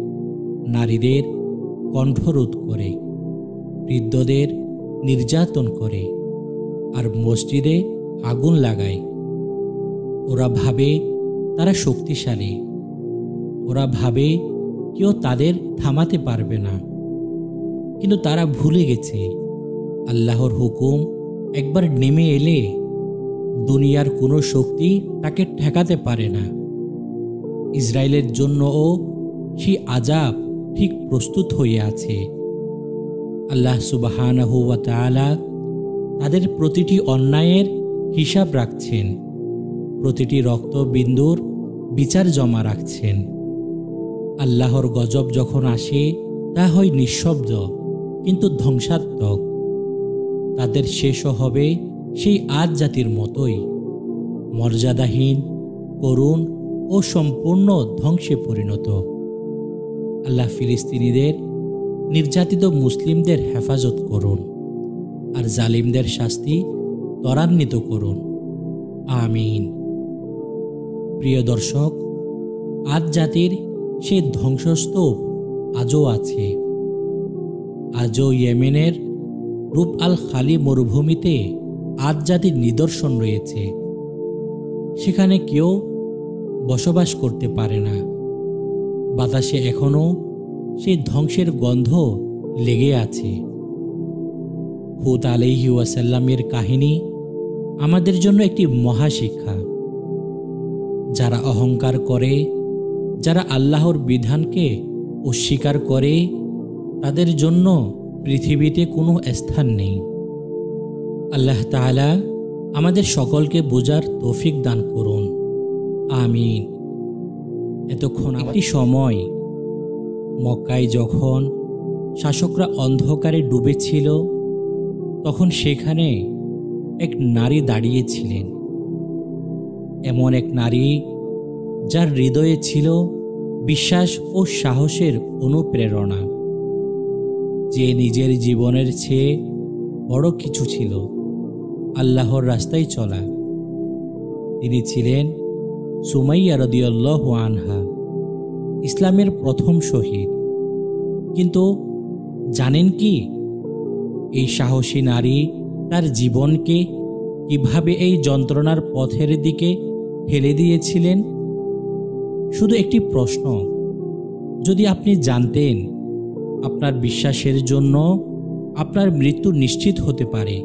নারীদের কণ্ঠরোধ করে, বৃদ্ধদের নির্যাতন করে আর মসজিদে আগুন লাগায়। ওরা ভাবে তারা শক্তিশালী। ওরা ভাবে কেউ তাদের থামাতে পারবে না। কিন্তু তারা ভুলে গেছে আল্লাহর হুকুম একবার নেমে এলে দুনিয়ার কোনো শক্তি তাকে ঠেকাতে পারে না। ইসরায়েলের জন্যও সেই আযাব ঠিক প্রস্তুত হয়ে আছে। আল্লাহ সুবহানাহু ওয়া তাআলা তাদের প্রতিটি অন্যায়ের হিসাব রাখছেন, প্রতিটি রক্তবিন্দুর বিচার জমা রাখছেন। আল্লাহর গজব যখন আসে তা হয় নিঃশব্দ কিন্তু ধ্বংসাত্মক। তাদের শেষও হবে সেই আদ জাতির মতোই, মর্যাদাহীন, করুণ ও সম্পূর্ণ ধ্বংসে পরিণত। আল্লাহ ফিলিস্তিনিদের, নির্যাতিত মুসলিমদের হেফাজত করুন আর জালিমদের শাস্তি ত্বরান্বিত করুন। আমিন। প্রিয় দর্শক, আদ জাতির সেই ধ্বংসস্তূপ আজও আছে। আজও ইয়েমেনের রূপ আল খালি মরুভূমিতে আদ জাতির নিদর্শন রয়েছে। সেখানে কেউ বসবাস করতে পারে না। বাতাসে এখনও সেই ধ্বংসের গন্ধ লেগে আছে। হুদ আলাইহি ওয়াসাল্লামের কাহিনী আমাদের জন্য একটি মহাশিক্ষা। যারা অহংকার করে, যারা আল্লাহর বিধানকে অস্বীকার করে, তাদের জন্য পৃথিবীতে কোনো স্থান নেই। আল্লাহ তাআলা আমাদের সকলকে বোঝার তৌফিক দান করুন। আমিন। এতক্ষণ একটি সময় মক্কায় যখন শাসকরা অন্ধকারে ডুবেছিল, তখন সেখানে এক নারী দাঁড়িয়েছিলেন। এমন এক নারী যার হৃদয়ে ছিল বিশ্বাস ও সাহসের অনুপ্রেরণা, যে নিজের জীবনের চেয়ে বড় কিছু ছিল আল্লাহর রাস্তায় চলা। তিনি ছিলেন সুমাইয়া রাদিয়াল্লাহু আনহা, ইসলামের প্রথম শহীদ। কিন্তু জানেন কি, এই সাহসী নারী তার জীবনকে কিভাবে এই যন্ত্রণার পথের দিকে ঠেলে দিয়েছিলেন? শুধু একটি প্রশ্ন, যদি আপনি জানতেন আপনার বিশ্বাসের জন্য আপনার মৃত্যু নিশ্চিত হতে পারে,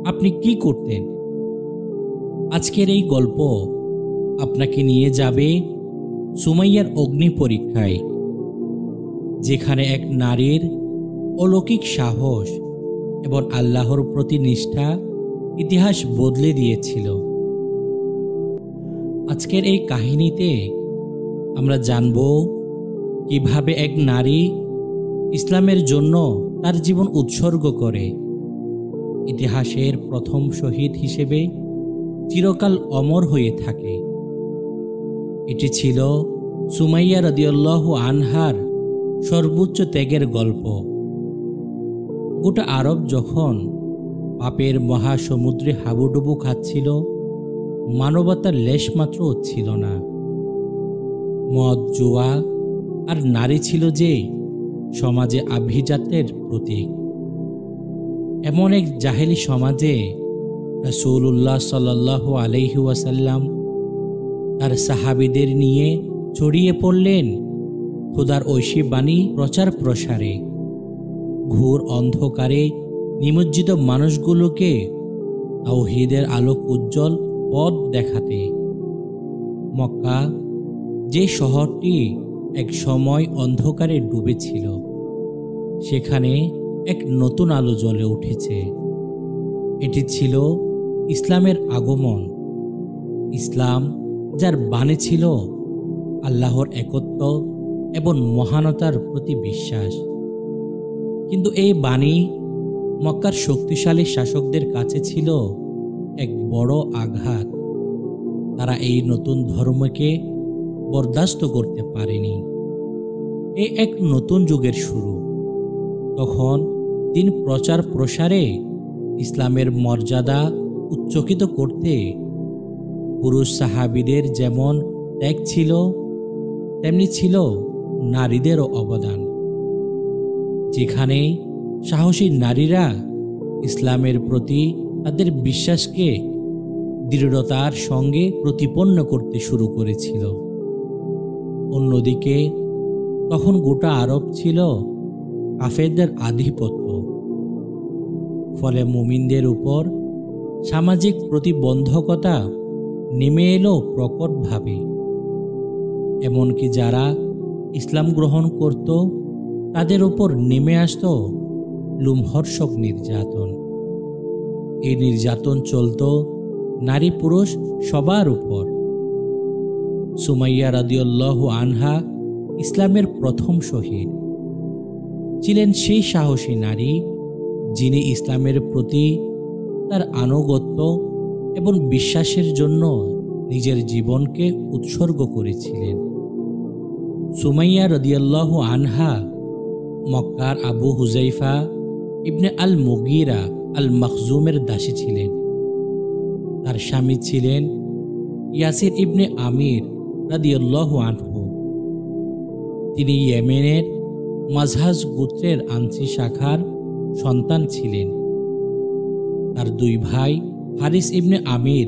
আপনি কি করতেন? আজকের এই গল্প আপনাকে নিয়ে যাবে সুমাইয়ার অগ্নি পরীক্ষায়, যেখানে এক নারীর অলৌকিক সাহস এবং আল্লাহর প্রতি নিষ্ঠা ইতিহাস বদলে দিয়েছিল। আজকের এই কাহিনীতে আমরা জানব কিভাবে এক নারী ইসলামের জন্য তার জীবন উৎসর্গ করে ইতিহাসের প্রথম শহীদ হিসেবে চিরকাল অমর হয়ে থাকে। এটি ছিল সুমাইয়া রাদিয়াল্লাহু আনহার সর্বোচ্চ ত্যাগের গল্প। গোটা আরব যখন পাপের মহাসমুদ্রে হাবুডুবু খাচ্ছিল, মানবতার লেশমাত্র ছিল না। মদ, জুয়া আর নারী ছিল যে সমাজে আভিজাত্যের প্রতীক। এমন এক জাহেলি সমাজে রাসূলুল্লাহ সাল্লাল্লাহু আলাইহি ওয়াসাল্লাম তার সাহাবীদের নিয়ে ছড়িয়ে পড়লেন খোদার ঐশী বাণী প্রচার প্রসারে। ঘোর অন্ধকারে নিমজ্জিত মানুষগুলোকে তাওহীদের আলোক উজ্জ্বল পথ দেখাতে। মক্কা, যে শহরটি এক সময় অন্ধকারে ডুবেছিল, সেখানে এক নতুন আলো জ্বলে উঠেছে। এটি ছিল ইসলামের আগমন। ইসলাম, যার বাণী ছিল আল্লাহর একত্ব এবং মহানতার প্রতি বিশ্বাস। কিন্তু এই বাণী মক্কার শক্তিশালী শাসকদের কাছে ছিল এক বড় আঘাত। তারা এই নতুন ধর্মকে বরদাস্ত করতে পারেনি। এ এক নতুন যুগের শুরু। তখন দিন প্রচার প্রসারে ইসলামের মর্যাদা উচ্চকিত করতে পুরুষ সাহাবীদের যেমন ত্যাগ ছিল, তেমনি ছিল নারীদেরও অবদান। যেখানে সাহসী নারীরা ইসলামের প্রতি তাদের বিশ্বাসকে দৃঢ়তার সঙ্গে প্রতিপন্ন করতে শুরু করেছিল, অন্যদিকে তখন গোটা আরব ছিল কাফেরদের আধিপত্য। ফলে মুমিনদের উপর সামাজিক প্রতিবন্ধকতা নেমে এলো প্রকটভাবে। এমনকি যারা ইসলাম গ্রহণ করত, তাদের উপর নেমে আসত লোমহর্ষক নির্যাতন। এই নির্যাতন চলত নারী পুরুষ সবার উপর। সুমাইয়া রাদিয়াল্লাহু আনহা ইসলামের প্রথম শহীদ ছিলেন সেই সাহসী নারী, যিনি ইসলামের প্রতি তার আনুগত্য এবং বিশ্বাসের জন্য নিজের জীবনকে উৎসর্গ করেছিলেন। সুমাইয়া রাদিয়াল্লাহু আনহা মক্কার আবু হুজাইফা ইবনে আল মুগীরা আল মখজুমের দাসী ছিলেন। তার স্বামী ছিলেন ইয়াসির ইবনে আমির রাদিয়াল্লাহু আনহু। তিনি ইয়েমেনের মাজহাজ গোত্রের আনসি শাখার সন্তান ছিলেন। তার দুই ভাই হারিস ইবনে আমির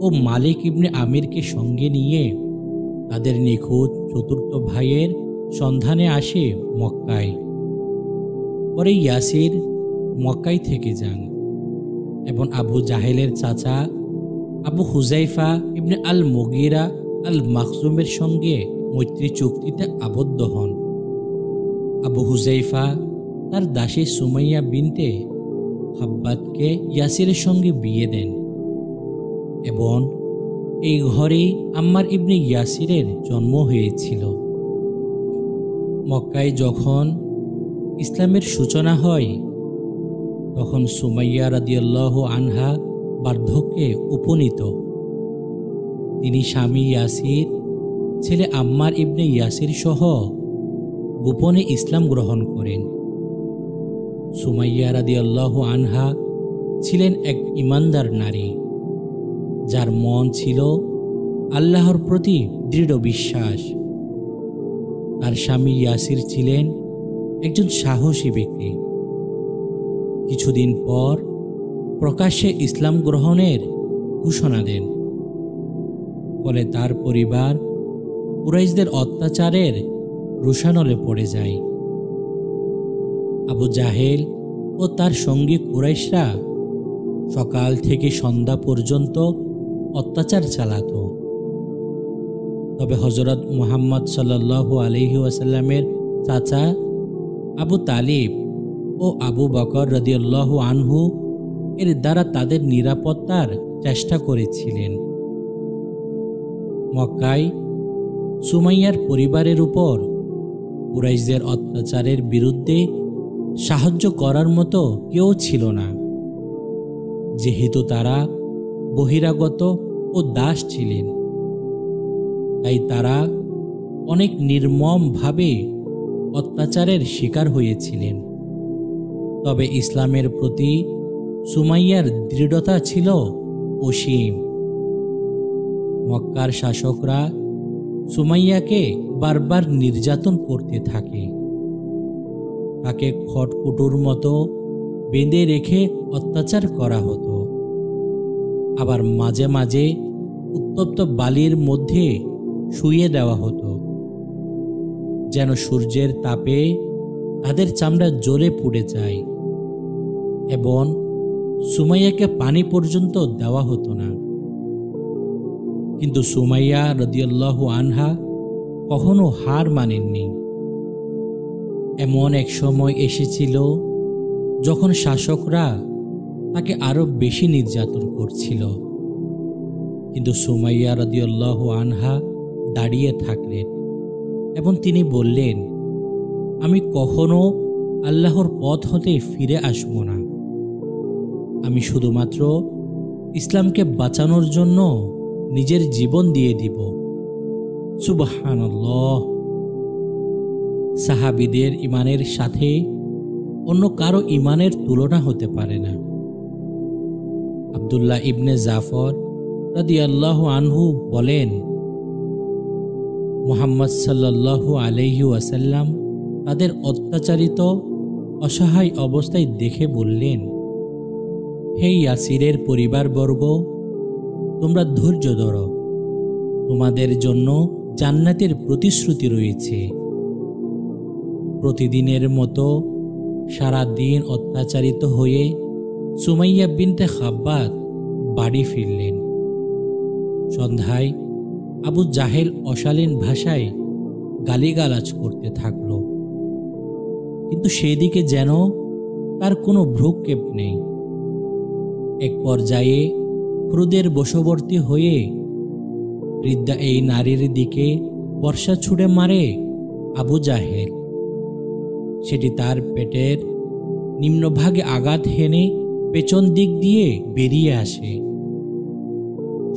ও মালিক ইবনে আমিরকে সঙ্গে নিয়ে তাদের নিখোঁজ চতুর্থ ভাইয়ের সন্ধানে আসে মক্কায়। পরে ইয়াসির মক্কায় থেকে যান এবং আবু জাহেলের চাচা আবু হুজাইফা ইবনে আল মুগীরা আল মখজুমের সঙ্গে মৈত্রী চুক্তিতে আবদ্ধ হন। আবু হুজাইফা তার দাসী সুমাইয়া বিনতে খাব্বাতকে ইয়াসিরের সঙ্গে বিয়ে দেন এবং এই ঘরেই আম্মার ইবনে ইয়াসিরের জন্ম হয়েছিল। মক্কায় যখন ইসলামের সূচনা হয়, তখন সুমাইয়া রাদিয়াল্লাহু আনহা বার্ধক্যে উপনীত। তিনি স্বামী ইয়াসির, ছেলে আম্মার ইবনে ইয়াসির সহ গোপনে ইসলাম গ্রহণ করেন। সুমাইয়া রাদিয়াল্লাহু আনহা ছিলেন এক ইমানদার নারী, যার মন ছিল আল্লাহর প্রতি দৃঢ় বিশ্বাস। তার স্বামী ইয়াসির ছিলেন একজন সাহসী ব্যক্তি। কিছুদিন পর প্রকাশ্যে ইসলাম গ্রহণের ঘোষণা দেন। ফলে তার পরিবার কুরাইশদের অত্যাচারের রোষানলে পড়ে যায়। আবু জাহেল ও তার সঙ্গী কুরাইশরা সকাল থেকে সন্ধ্যা পর্যন্ত অত্যাচার চালাত। তবে হযরত মুহাম্মদ সাল্লাল্লাহু আলাইহি ওয়াসাল্লামের চাচা আবু তালিব ও আবু বকর রাদিয়াল্লাহু আনহু এর দ্বারা তাদের নিরাপত্তার চেষ্টা করেছিলেন। মক্কায় সুমাইয়ার পরিবারের উপর কুরাইশদের অত্যাচারের বিরুদ্ধে সাহায্য করার মতো কেউ ছিল না, যেহেতু তারা বহিরাগত ও দাস ছিলেন। তাই তারা অনেক নির্মমভাবে অত্যাচারের শিকার হয়েছিলেন। তবে ইসলামের প্রতি সুমাইয়ার দৃঢ়তা ছিল অসীম। মক্কার শাসকরা সুমাইয়াকে বারবার নির্যাতন করতে থাকে। তাকে খড়কুটোর মতো বেঁধে রেখে অত্যাচার করা হতো। আবার মাঝে মাঝে উত্তপ্ত বালির মধ্যে শুইয়ে দেওয়া হতো, যেন সূর্যের তাপে তাদের চামড়া জ্বলে পুড়ে যায়। এবং সুমাইয়াকে পানি পর্যন্ত দেওয়া হতো না। কিন্তু সুমাইয়া রাদিয়াল্লাহু আনহা কখনো হার মানেননি। এমন এক সময় এসেছিল যখন শাসকরা তাকে আরো বেশি নির্যাতন করছিল, কিন্তু সুমাইয়া রাদিয়াল্লাহু আনহা দাঁড়িয়ে থাকলেন এবং তিনি বললেন, আমি কখনো আল্লাহর পথ হতে ফিরে আসব না। আমি শুধুমাত্র ইসলামকে বাঁচানোর জন্য নিজের জীবন দিয়ে দিব। সুবহানাল্লাহ। সাহাবীদের ঈমানের সাথে অন্য কারো ঈমানের তুলনা হতে পারে না। আব্দুল্লাহ ইবনে জাফর রাদিয়াল্লাহু আনহু বলেন, মুহাম্মদ সাল্লাল্লাহু আলাইহি ওয়াসাল্লাম তাদের অত্যাচারিত অসহায় অবস্থায় দেখে বললেন, হে ইয়াসিরের পরিবারবর্গ, তোমরা ধৈর্য ধরো, তোমাদের জন্য জান্নাতের প্রতিশ্রুতি রয়েছে। প্রতিদিনের মতো সারা দিন অত্যাচারিত হয়ে সুমাইয়া বিনতে খাব্বাত বাড়ি ফিরলেন। সন্ধ্যায় আবু জাহেল অশালীন ভাষায় গালিগালাজ করতে থাকল, কিন্তু সেদিকে যেন তার কোনো ভ্রুক্ষেপ নেই। এক পর্যায়ে ক্রোধের বশবর্তী হয়ে বৃদ্ধা এই নারীর দিকে বর্ষা ছুড়ে মারে আবু জাহেল। সেটি তার পেটের নিম্নভাগে আঘাত হেনে পেছন দিক দিয়ে বেরিয়ে আসে।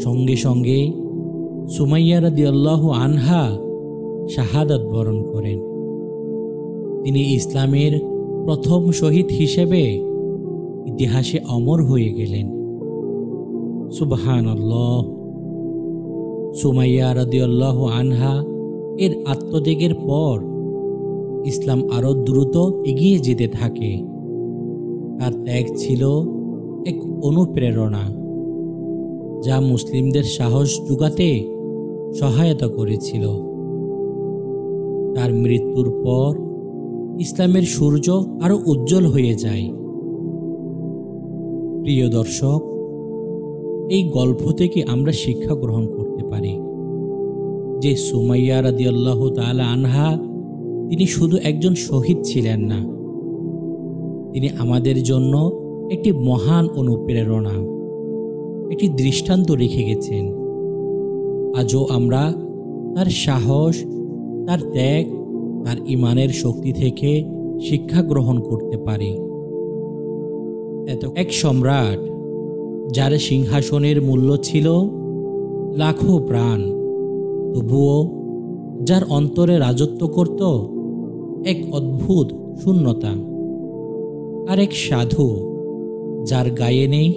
সঙ্গে সঙ্গে সুমাইয়া রাদিয়াল্লাহু আনহা শাহাদাত বরণ করেন। তিনি ইসলামের প্রথম শহীদ হিসেবে ইতিহাসে অমর হয়ে গেলেন। সুবহানাল্লাহ। সুমাইয়া রাদিয়াল্লাহু আনহা এর আত্মত্যাগের পর ইসলাম আরো দ্রুত এগিয়ে যেতে থাকে। তার ত্যাগ ছিল এক অনুপ্রেরণা, যা মুসলিমদের সাহস জোগাতে সহায়তা করেছিল। তার মৃত্যুর পর ইসলামের সূর্য আরো উজ্জ্বল হয়ে যায়। প্রিয় দর্শক, এই গল্প থেকে আমরা শিক্ষা গ্রহণ করতে পারি যে সুমাইয়া রাদিয়াল্লাহু তাআলা আনহা তিনি শুধু একজন শহীদ ছিলেন না, তিনি আমাদের জন্য একটি মহান অনুপ্রেরণা, একটি দৃষ্টান্ত রেখে গেছেন। আজও আমরা তার সাহস, তার ত্যাগ, তার ঈমানের শক্তি থেকে শিক্ষা গ্রহণ করতে পারি। এক সম্রাট যার সিংহাসনের মূল্য ছিল লাখো প্রাণ, তবুও যার অন্তরে রাজত্ব করত এক অদ্ভুত শূন্যতা। আর এক সাধু যার গায়ে নেই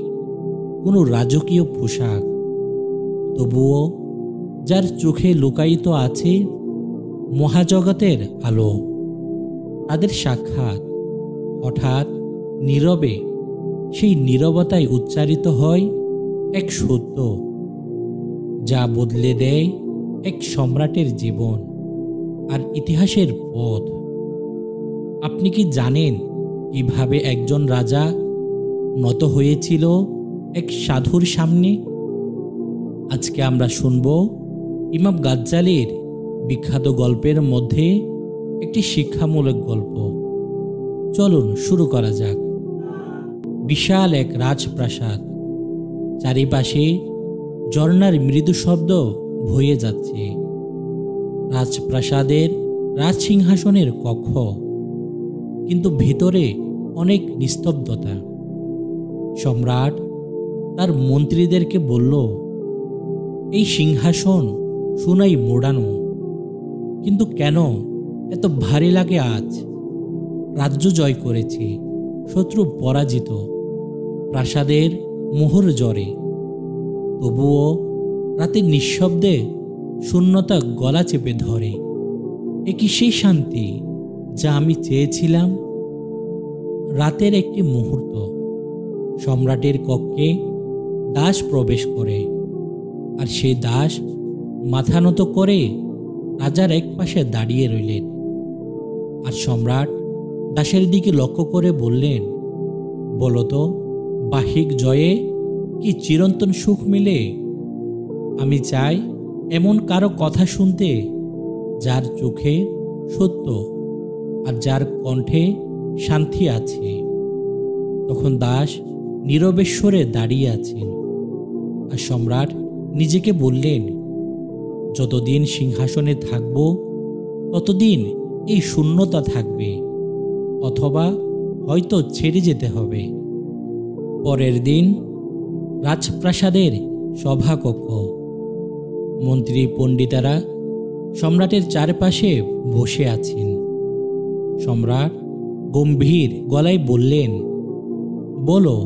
কোনো রাজকীয় পোশাক, তবুও যার চোখে লুকায়িত আছে মহাজগতের আলো। তাদের সাক্ষাৎ হঠাৎ নীরবে, সেই নীরবতায় উচ্চারিত হয় এক সত্য যা বদলে দেয় এক সম্রাটের জীবন আর ইতিহাসের পথ। আপনি কি জানেন কিভাবে একজন রাজা নত হয়েছিল এক সাধুর সামনে? আজকে আমরা শুনব ইমাম গাজ্জালির বিখ্যাত গল্পের মধ্যে একটি শিক্ষামূলক গল্প। চলুন শুরু করা যাক। বিশাল এক রাজপ্রাসাদ, চারিপাশে ঝর্ণার মৃদু শব্দ বয়ে যাচ্ছে। রাজপ্রাসাদের রাজসিংহাসনের কক্ষ, কিন্তু ভেতরে অনেক নিস্তব্ধতা। সম্রাট তার মন্ত্রীদেরকে বলল, এই সিংহাসন সোনায় মোড়ানো, কিন্তু কেন এত ভারী লাগে আজ? রাজ্য জয় করেছে, শত্রু পরাজিত, প্রাসাদের মোহর জ্বরে, তবুও রাতে নিঃশব্দে শূন্যতা গলা চেপে ধরে। এ কি সেই শান্তি যা আমি চেয়েছিলাম? রাতের একটি মুহূর্ত, সম্রাটের কক্ষে দাস প্রবেশ করে, আর সেই দাস মাথা নত করে রাজার এক পাশে দাঁড়িয়ে রইলেন। আর সম্রাট দাসের দিকে লক্ষ্য করে বললেন, বলতো, বাহিক জয়ে কি চিরন্তন সুখ মিলে? আমি চাই এমন কারো কথা শুনতে, যার চোখে সত্য আর যার কণ্ঠে শান্তি আছে। তখন দাস নীরবে স্বরে দাঁড়িয়ে আছেন, আর সম্রাট নিজেকে বললেন, যতদিন সিংহাসনে থাকব ততদিন এই শূন্যতা থাকবে, অথবা হয়তো ছেড়ে যেতে হবে। পরের দিন রাজপ্রাসাদের সভাকক্ষ। মন্ত্রী পণ্ডিতেরা সম্রাটের চারপাশে বসে আছেন। সম্রাট গম্ভীর গলায় বললেন, বলো,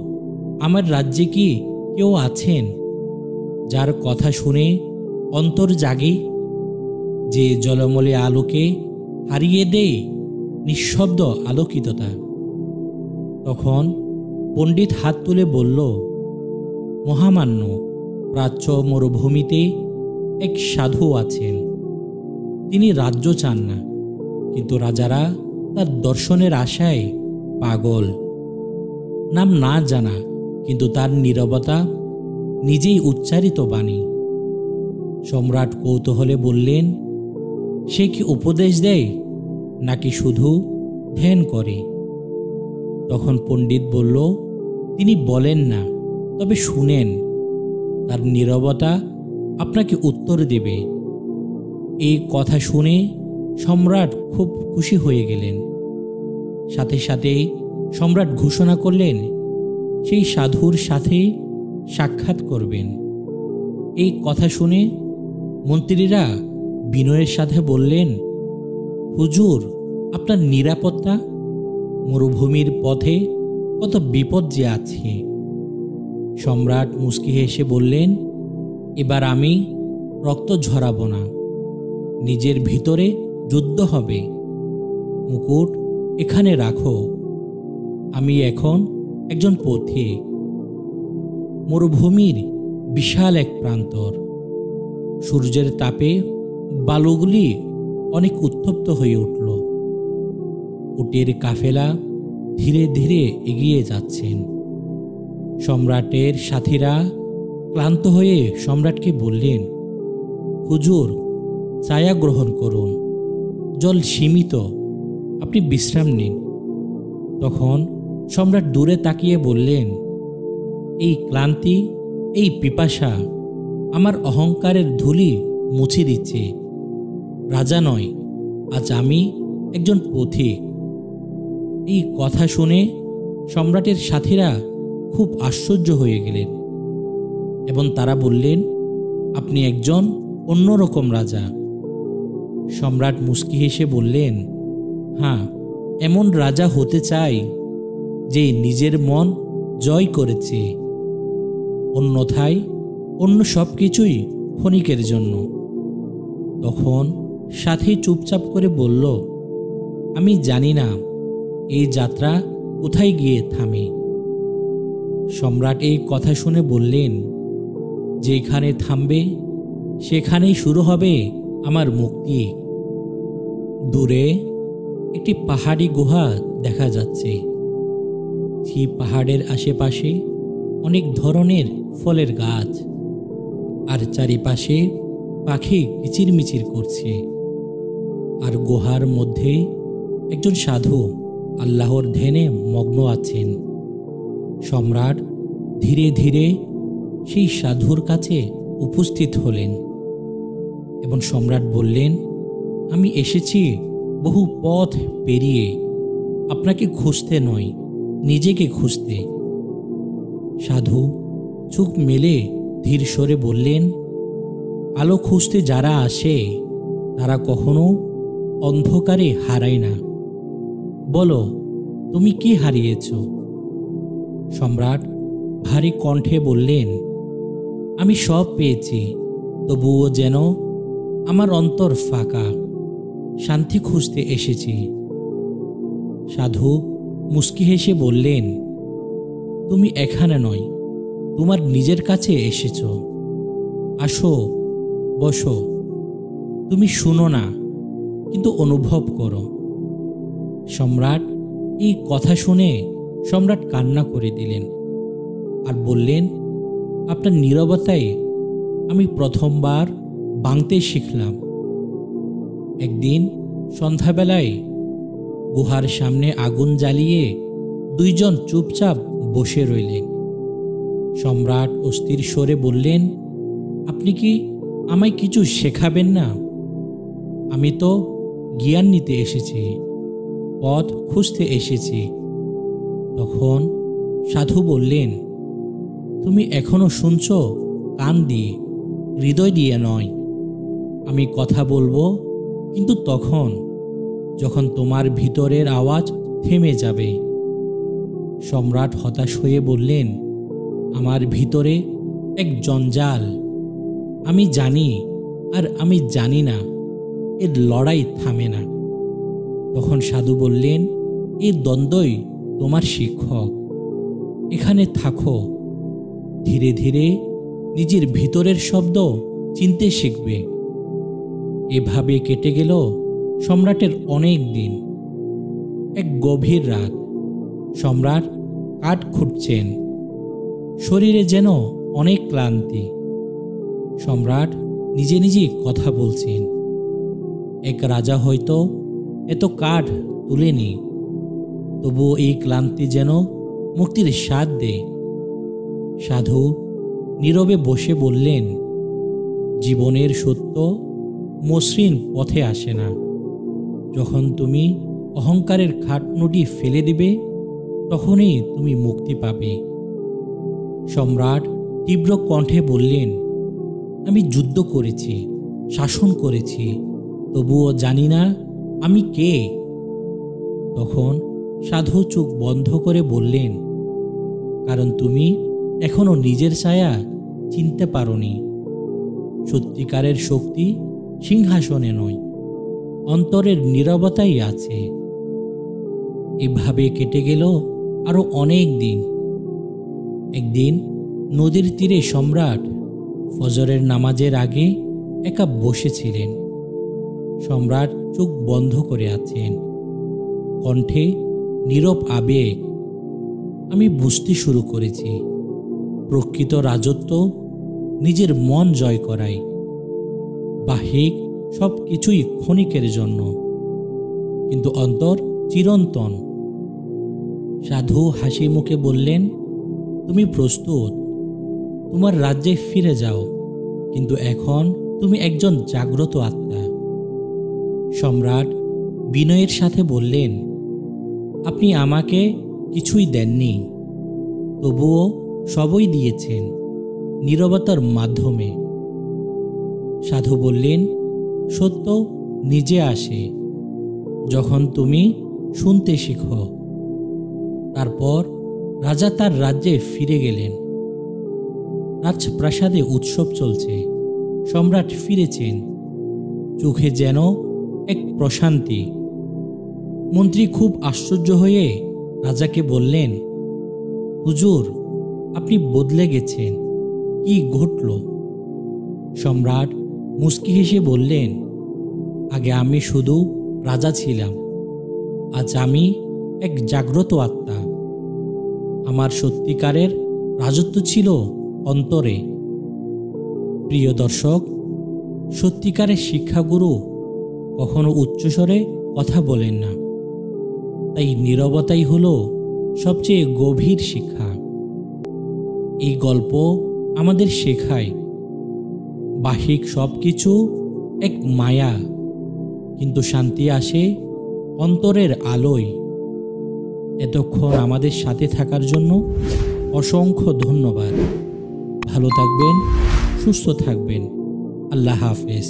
আমার রাজ্যে কি কেউ আছেন যার কথা শুনে অন্তর জাগে, যে জলমলে আলোকে হারিয়ে দেয় নিঃশব্দ আলোকিততা? তখন পণ্ডিত হাত তুলে বলল, মহামান্য, প্রাচ্য মরুভূমিতে এক সাধু আছেন। তিনি রাজ্য চান না, কিন্তু রাজারা তার দর্শনের আশায় পাগল। নাম না জানা, কিন্তু তার নীরবতা নিজেই উচ্চারিত বাণী। সম্রাট কৌতূহলে বললেন, সে কি উপদেশ দেয় নাকি শুধু ধ্যান করে? তখন পণ্ডিত বলল, তিনি বলেন না, তবে শুনেন। তার নীরবতা আপনাকে উত্তর দেবে। এই কথা শুনে সম্রাট খুব খুশি হয়ে গেলেন। সাথে সাথে সম্রাট ঘোষণা করলেন, সেই সাধুর সাথে সাক্ষাৎ করবেন। এই কথা শুনে মন্ত্রীরা বিনয়ের সাথে বললেন, হুজুর, আপনার নিরাপত্তা? মরুভূমির পথে কত বিপদ যে আছে। সম্রাট মুচকি হেসে বললেন, এবার আমি রক্ত ঝরাব না, নিজের ভিতরে যুদ্ধ হবে। মুকুট এখানে রাখো, আমি এখন একজন পথিক। মরুভূমির বিশাল এক প্রান্তর। সূর্যের তাপে বালুগুলি অনেক উত্তপ্ত হয়ে উঠল। উটের কাফেলা ধীরে ধীরে এগিয়ে যাচ্ছেন। সম্রাটের সাথীরা ক্লান্ত হয়ে সম্রাটকে বললেন, হুজুর, ছায়া গ্রহণ করুন, জল সীমিত, আপনি বিশ্রাম নিন। তখন সম্রাট দূরে তাকিয়ে বললেন, এই ক্লান্তি, এই পিপাসা আমার অহংকারের ধুলি মুছে দিচ্ছে। রাজা নয়, আজ আমি একজন পথিক। এই কথা শুনে সম্রাটের সাথীরা খুব আশ্চর্য হয়ে গেলেন এবং তারা বললেন, আপনি একজন অন্যরকম রাজা। সম্রাট মুচকি হেসে বললেন, হ্যাঁ, এমন রাজা হতে চাই যে নিজের মন জয় করেছে, অন্যথায় অন্য সব কিছুই ক্ষণিকের জন্য। তখন সাথী চুপচাপ করে বলল, আমি জানি না এই যাত্রা কোথায় গিয়ে থামে। সম্রাট এই কথা শুনে বললেন, যেখানে থামবে সেখানেই শুরু হবে আমার মুক্তি। দূরে একটি পাহাড়ি গুহা দেখা যাচ্ছে। সেই পাহাড়ের আশেপাশে অনেক ধরনের ফলের গাছ, আর চারিপাশে পাখি কিচিরমিচির করছে। আর গুহার মধ্যে একজন সাধু আল্লাহর ধ্যানে মগ্ন আছেন। সম্রাট ধীরে ধীরে সেই সাধুর কাছে উপস্থিত হলেন এবং সম্রাট বললেন, আমি এসেছি বহু পথ পেরিয়ে, আপনাকে খুঁজতে নয়, নিজেকে খুঁজতে। সাধু চোখ মেলে ধীর স্বরে বললেন, আলো খুঁজতে যারা আসে তারা কখনো অন্ধকারে হারায় না। বলো, তুমি কি হারিয়েছ? সম্রাট ভারী কণ্ঠে বললেন, আমি সব পেয়েছি, তবুও যেন আমার অন্তর ফাঁকা, শান্তি খুঁজতে এসেছি। সাধু মুচকি হেসে বললেন, তুমি এখানে নয়, তোমার নিজের কাছে এসেছ। আসো, বসো। তুমি শুনো না, কিন্তু অনুভব করো। সম্রাট এই কথা শুনে সম্রাট কান্না করে দিলেন আর বললেন, আপনার নীরবতায় আমি প্রথমবার বাংতে শিখলাম। একদিন সন্ধ্যাবেলায় গুহার সামনে আগুন জ্বালিয়ে দুইজন চুপচাপ বসে রইলেন। সম্রাট অস্থির স্বরে বললেন, আপনি কি আমায় কিছু শেখাবেন না? আমি তো জ্ঞান নিতে এসেছি, পথ খুঁজতে এসেছি। তখন সাধু বললেন, তুমি এখনো শুনছ কান দিয়ে, হৃদয় দিয়ে নয়। আমি কথা বলবো, কিন্তু তখন যখন তোমার ভিতরের আওয়াজ থেমে যাবে। সম্রাট হতাশ হয়ে বললেন, আমার ভিতরে এক জঞ্জাল। আমি জানি আর আমি জানি না, এর লড়াই থামে না। তখন সাধু বললেন, এই দ্বন্দ্বই তোমার শিক্ষক। এখানে থাকো, ধীরে ধীরে নিজের ভিতরের শব্দ চিনতে শিখবে। এভাবে কেটে গেল সম্রাটের অনেক দিন। এক গভীর রাত, সম্রাট কাঠ খুঁটছেন, শরীরে যেন অনেক ক্লান্তি। সম্রাট নিজে নিজে কথা বলছেন, এক রাজা হয়তো এত কাঠ তুলেনি, তবুও এই ক্লান্তি যেন মুক্তির স্বাদ দেয়। সাধু নীরবে বসে বললেন, জীবনের সত্য মসৃণ পথে আসে না। যখন তুমি অহংকারের খাটনুটি ফেলে দিবে, তখনই তুমি মুক্তি পাবে। সম্রাট তীব্র কণ্ঠে বললেন, আমি যুদ্ধ করেছি, শাসন করেছি, তবুও জানি না আমি কে। তখন সাধু চোখ বন্ধ করে বললেন, কারণ তুমি এখনো নিজের ছায়া চিনতে পারোনি। সত্যিকারের শক্তি সিংহাসনে নয়, অন্তরের নীরবতাই আছে। এভাবে কেটে গেল আরো অনেক দিন। একদিন নদীর তীরে সম্রাট ফজরের নামাজের আগে একা বসেছিলেন। সম্রাট চোখ বন্ধ করে আছেন, কণ্ঠে নীরব আবেগ। আমি বুঝতে শুরু করেছি, প্রকৃত রাজত্ব নিজের মন জয় করাই। বাহ্যিক সব কিছুই ক্ষণিকের জন্য, কিন্তু অন্তর চিরন্তন। সাধু হাসি মুখে বললেন, তুমি প্রস্তুত, তোমার রাজ্যে ফিরে যাও, কিন্তু এখন তুমি একজন জাগ্রত আত্মা। সম্রাট বিনয়ের সাথে বললেন, আপনি আমাকে কিছুই দেননি, তবুও সবই দিয়েছেন নীরবতার মাধ্যমে। সাধু বললেন, সত্য নিজে আসে যখন তুমি শুনতে শিখো। তারপর রাজা তার রাজ্যে ফিরে গেলেন। রাজপ্রাসাদে উৎসব চলছে, সম্রাট ফিরেছেন, চোখে যেন এক প্রশান্তি। মন্ত্রী খুব আশ্চর্য হয়ে রাজাকে বললেন, হুজুর, আপনি বদলে গেছেন, কি ঘটল? সম্রাট মুচকি হেসে বললেন, আগে আমি শুধু রাজা ছিলাম, আজ আমি এক জাগ্রত আত্মা। আমার সত্যিকারের রাজত্ব ছিল অন্তরে। প্রিয় দর্শক, সত্যিকারের শিক্ষাগুরু কখনো উচ্চস্বরে কথা বলেন না, তাই নীরবতাই হলো সবচেয়ে গভীর শিক্ষা। এই গল্প আমাদের শেখায়, বাহ্যিক সব কিছু এক মায়া, কিন্তু শান্তি আসে অন্তরের আলোয়। এতক্ষণ আমাদের সাথে থাকার জন্য অসংখ্য ধন্যবাদ। ভালো থাকবেন, সুস্থ থাকবেন। আল্লাহ হাফেজ।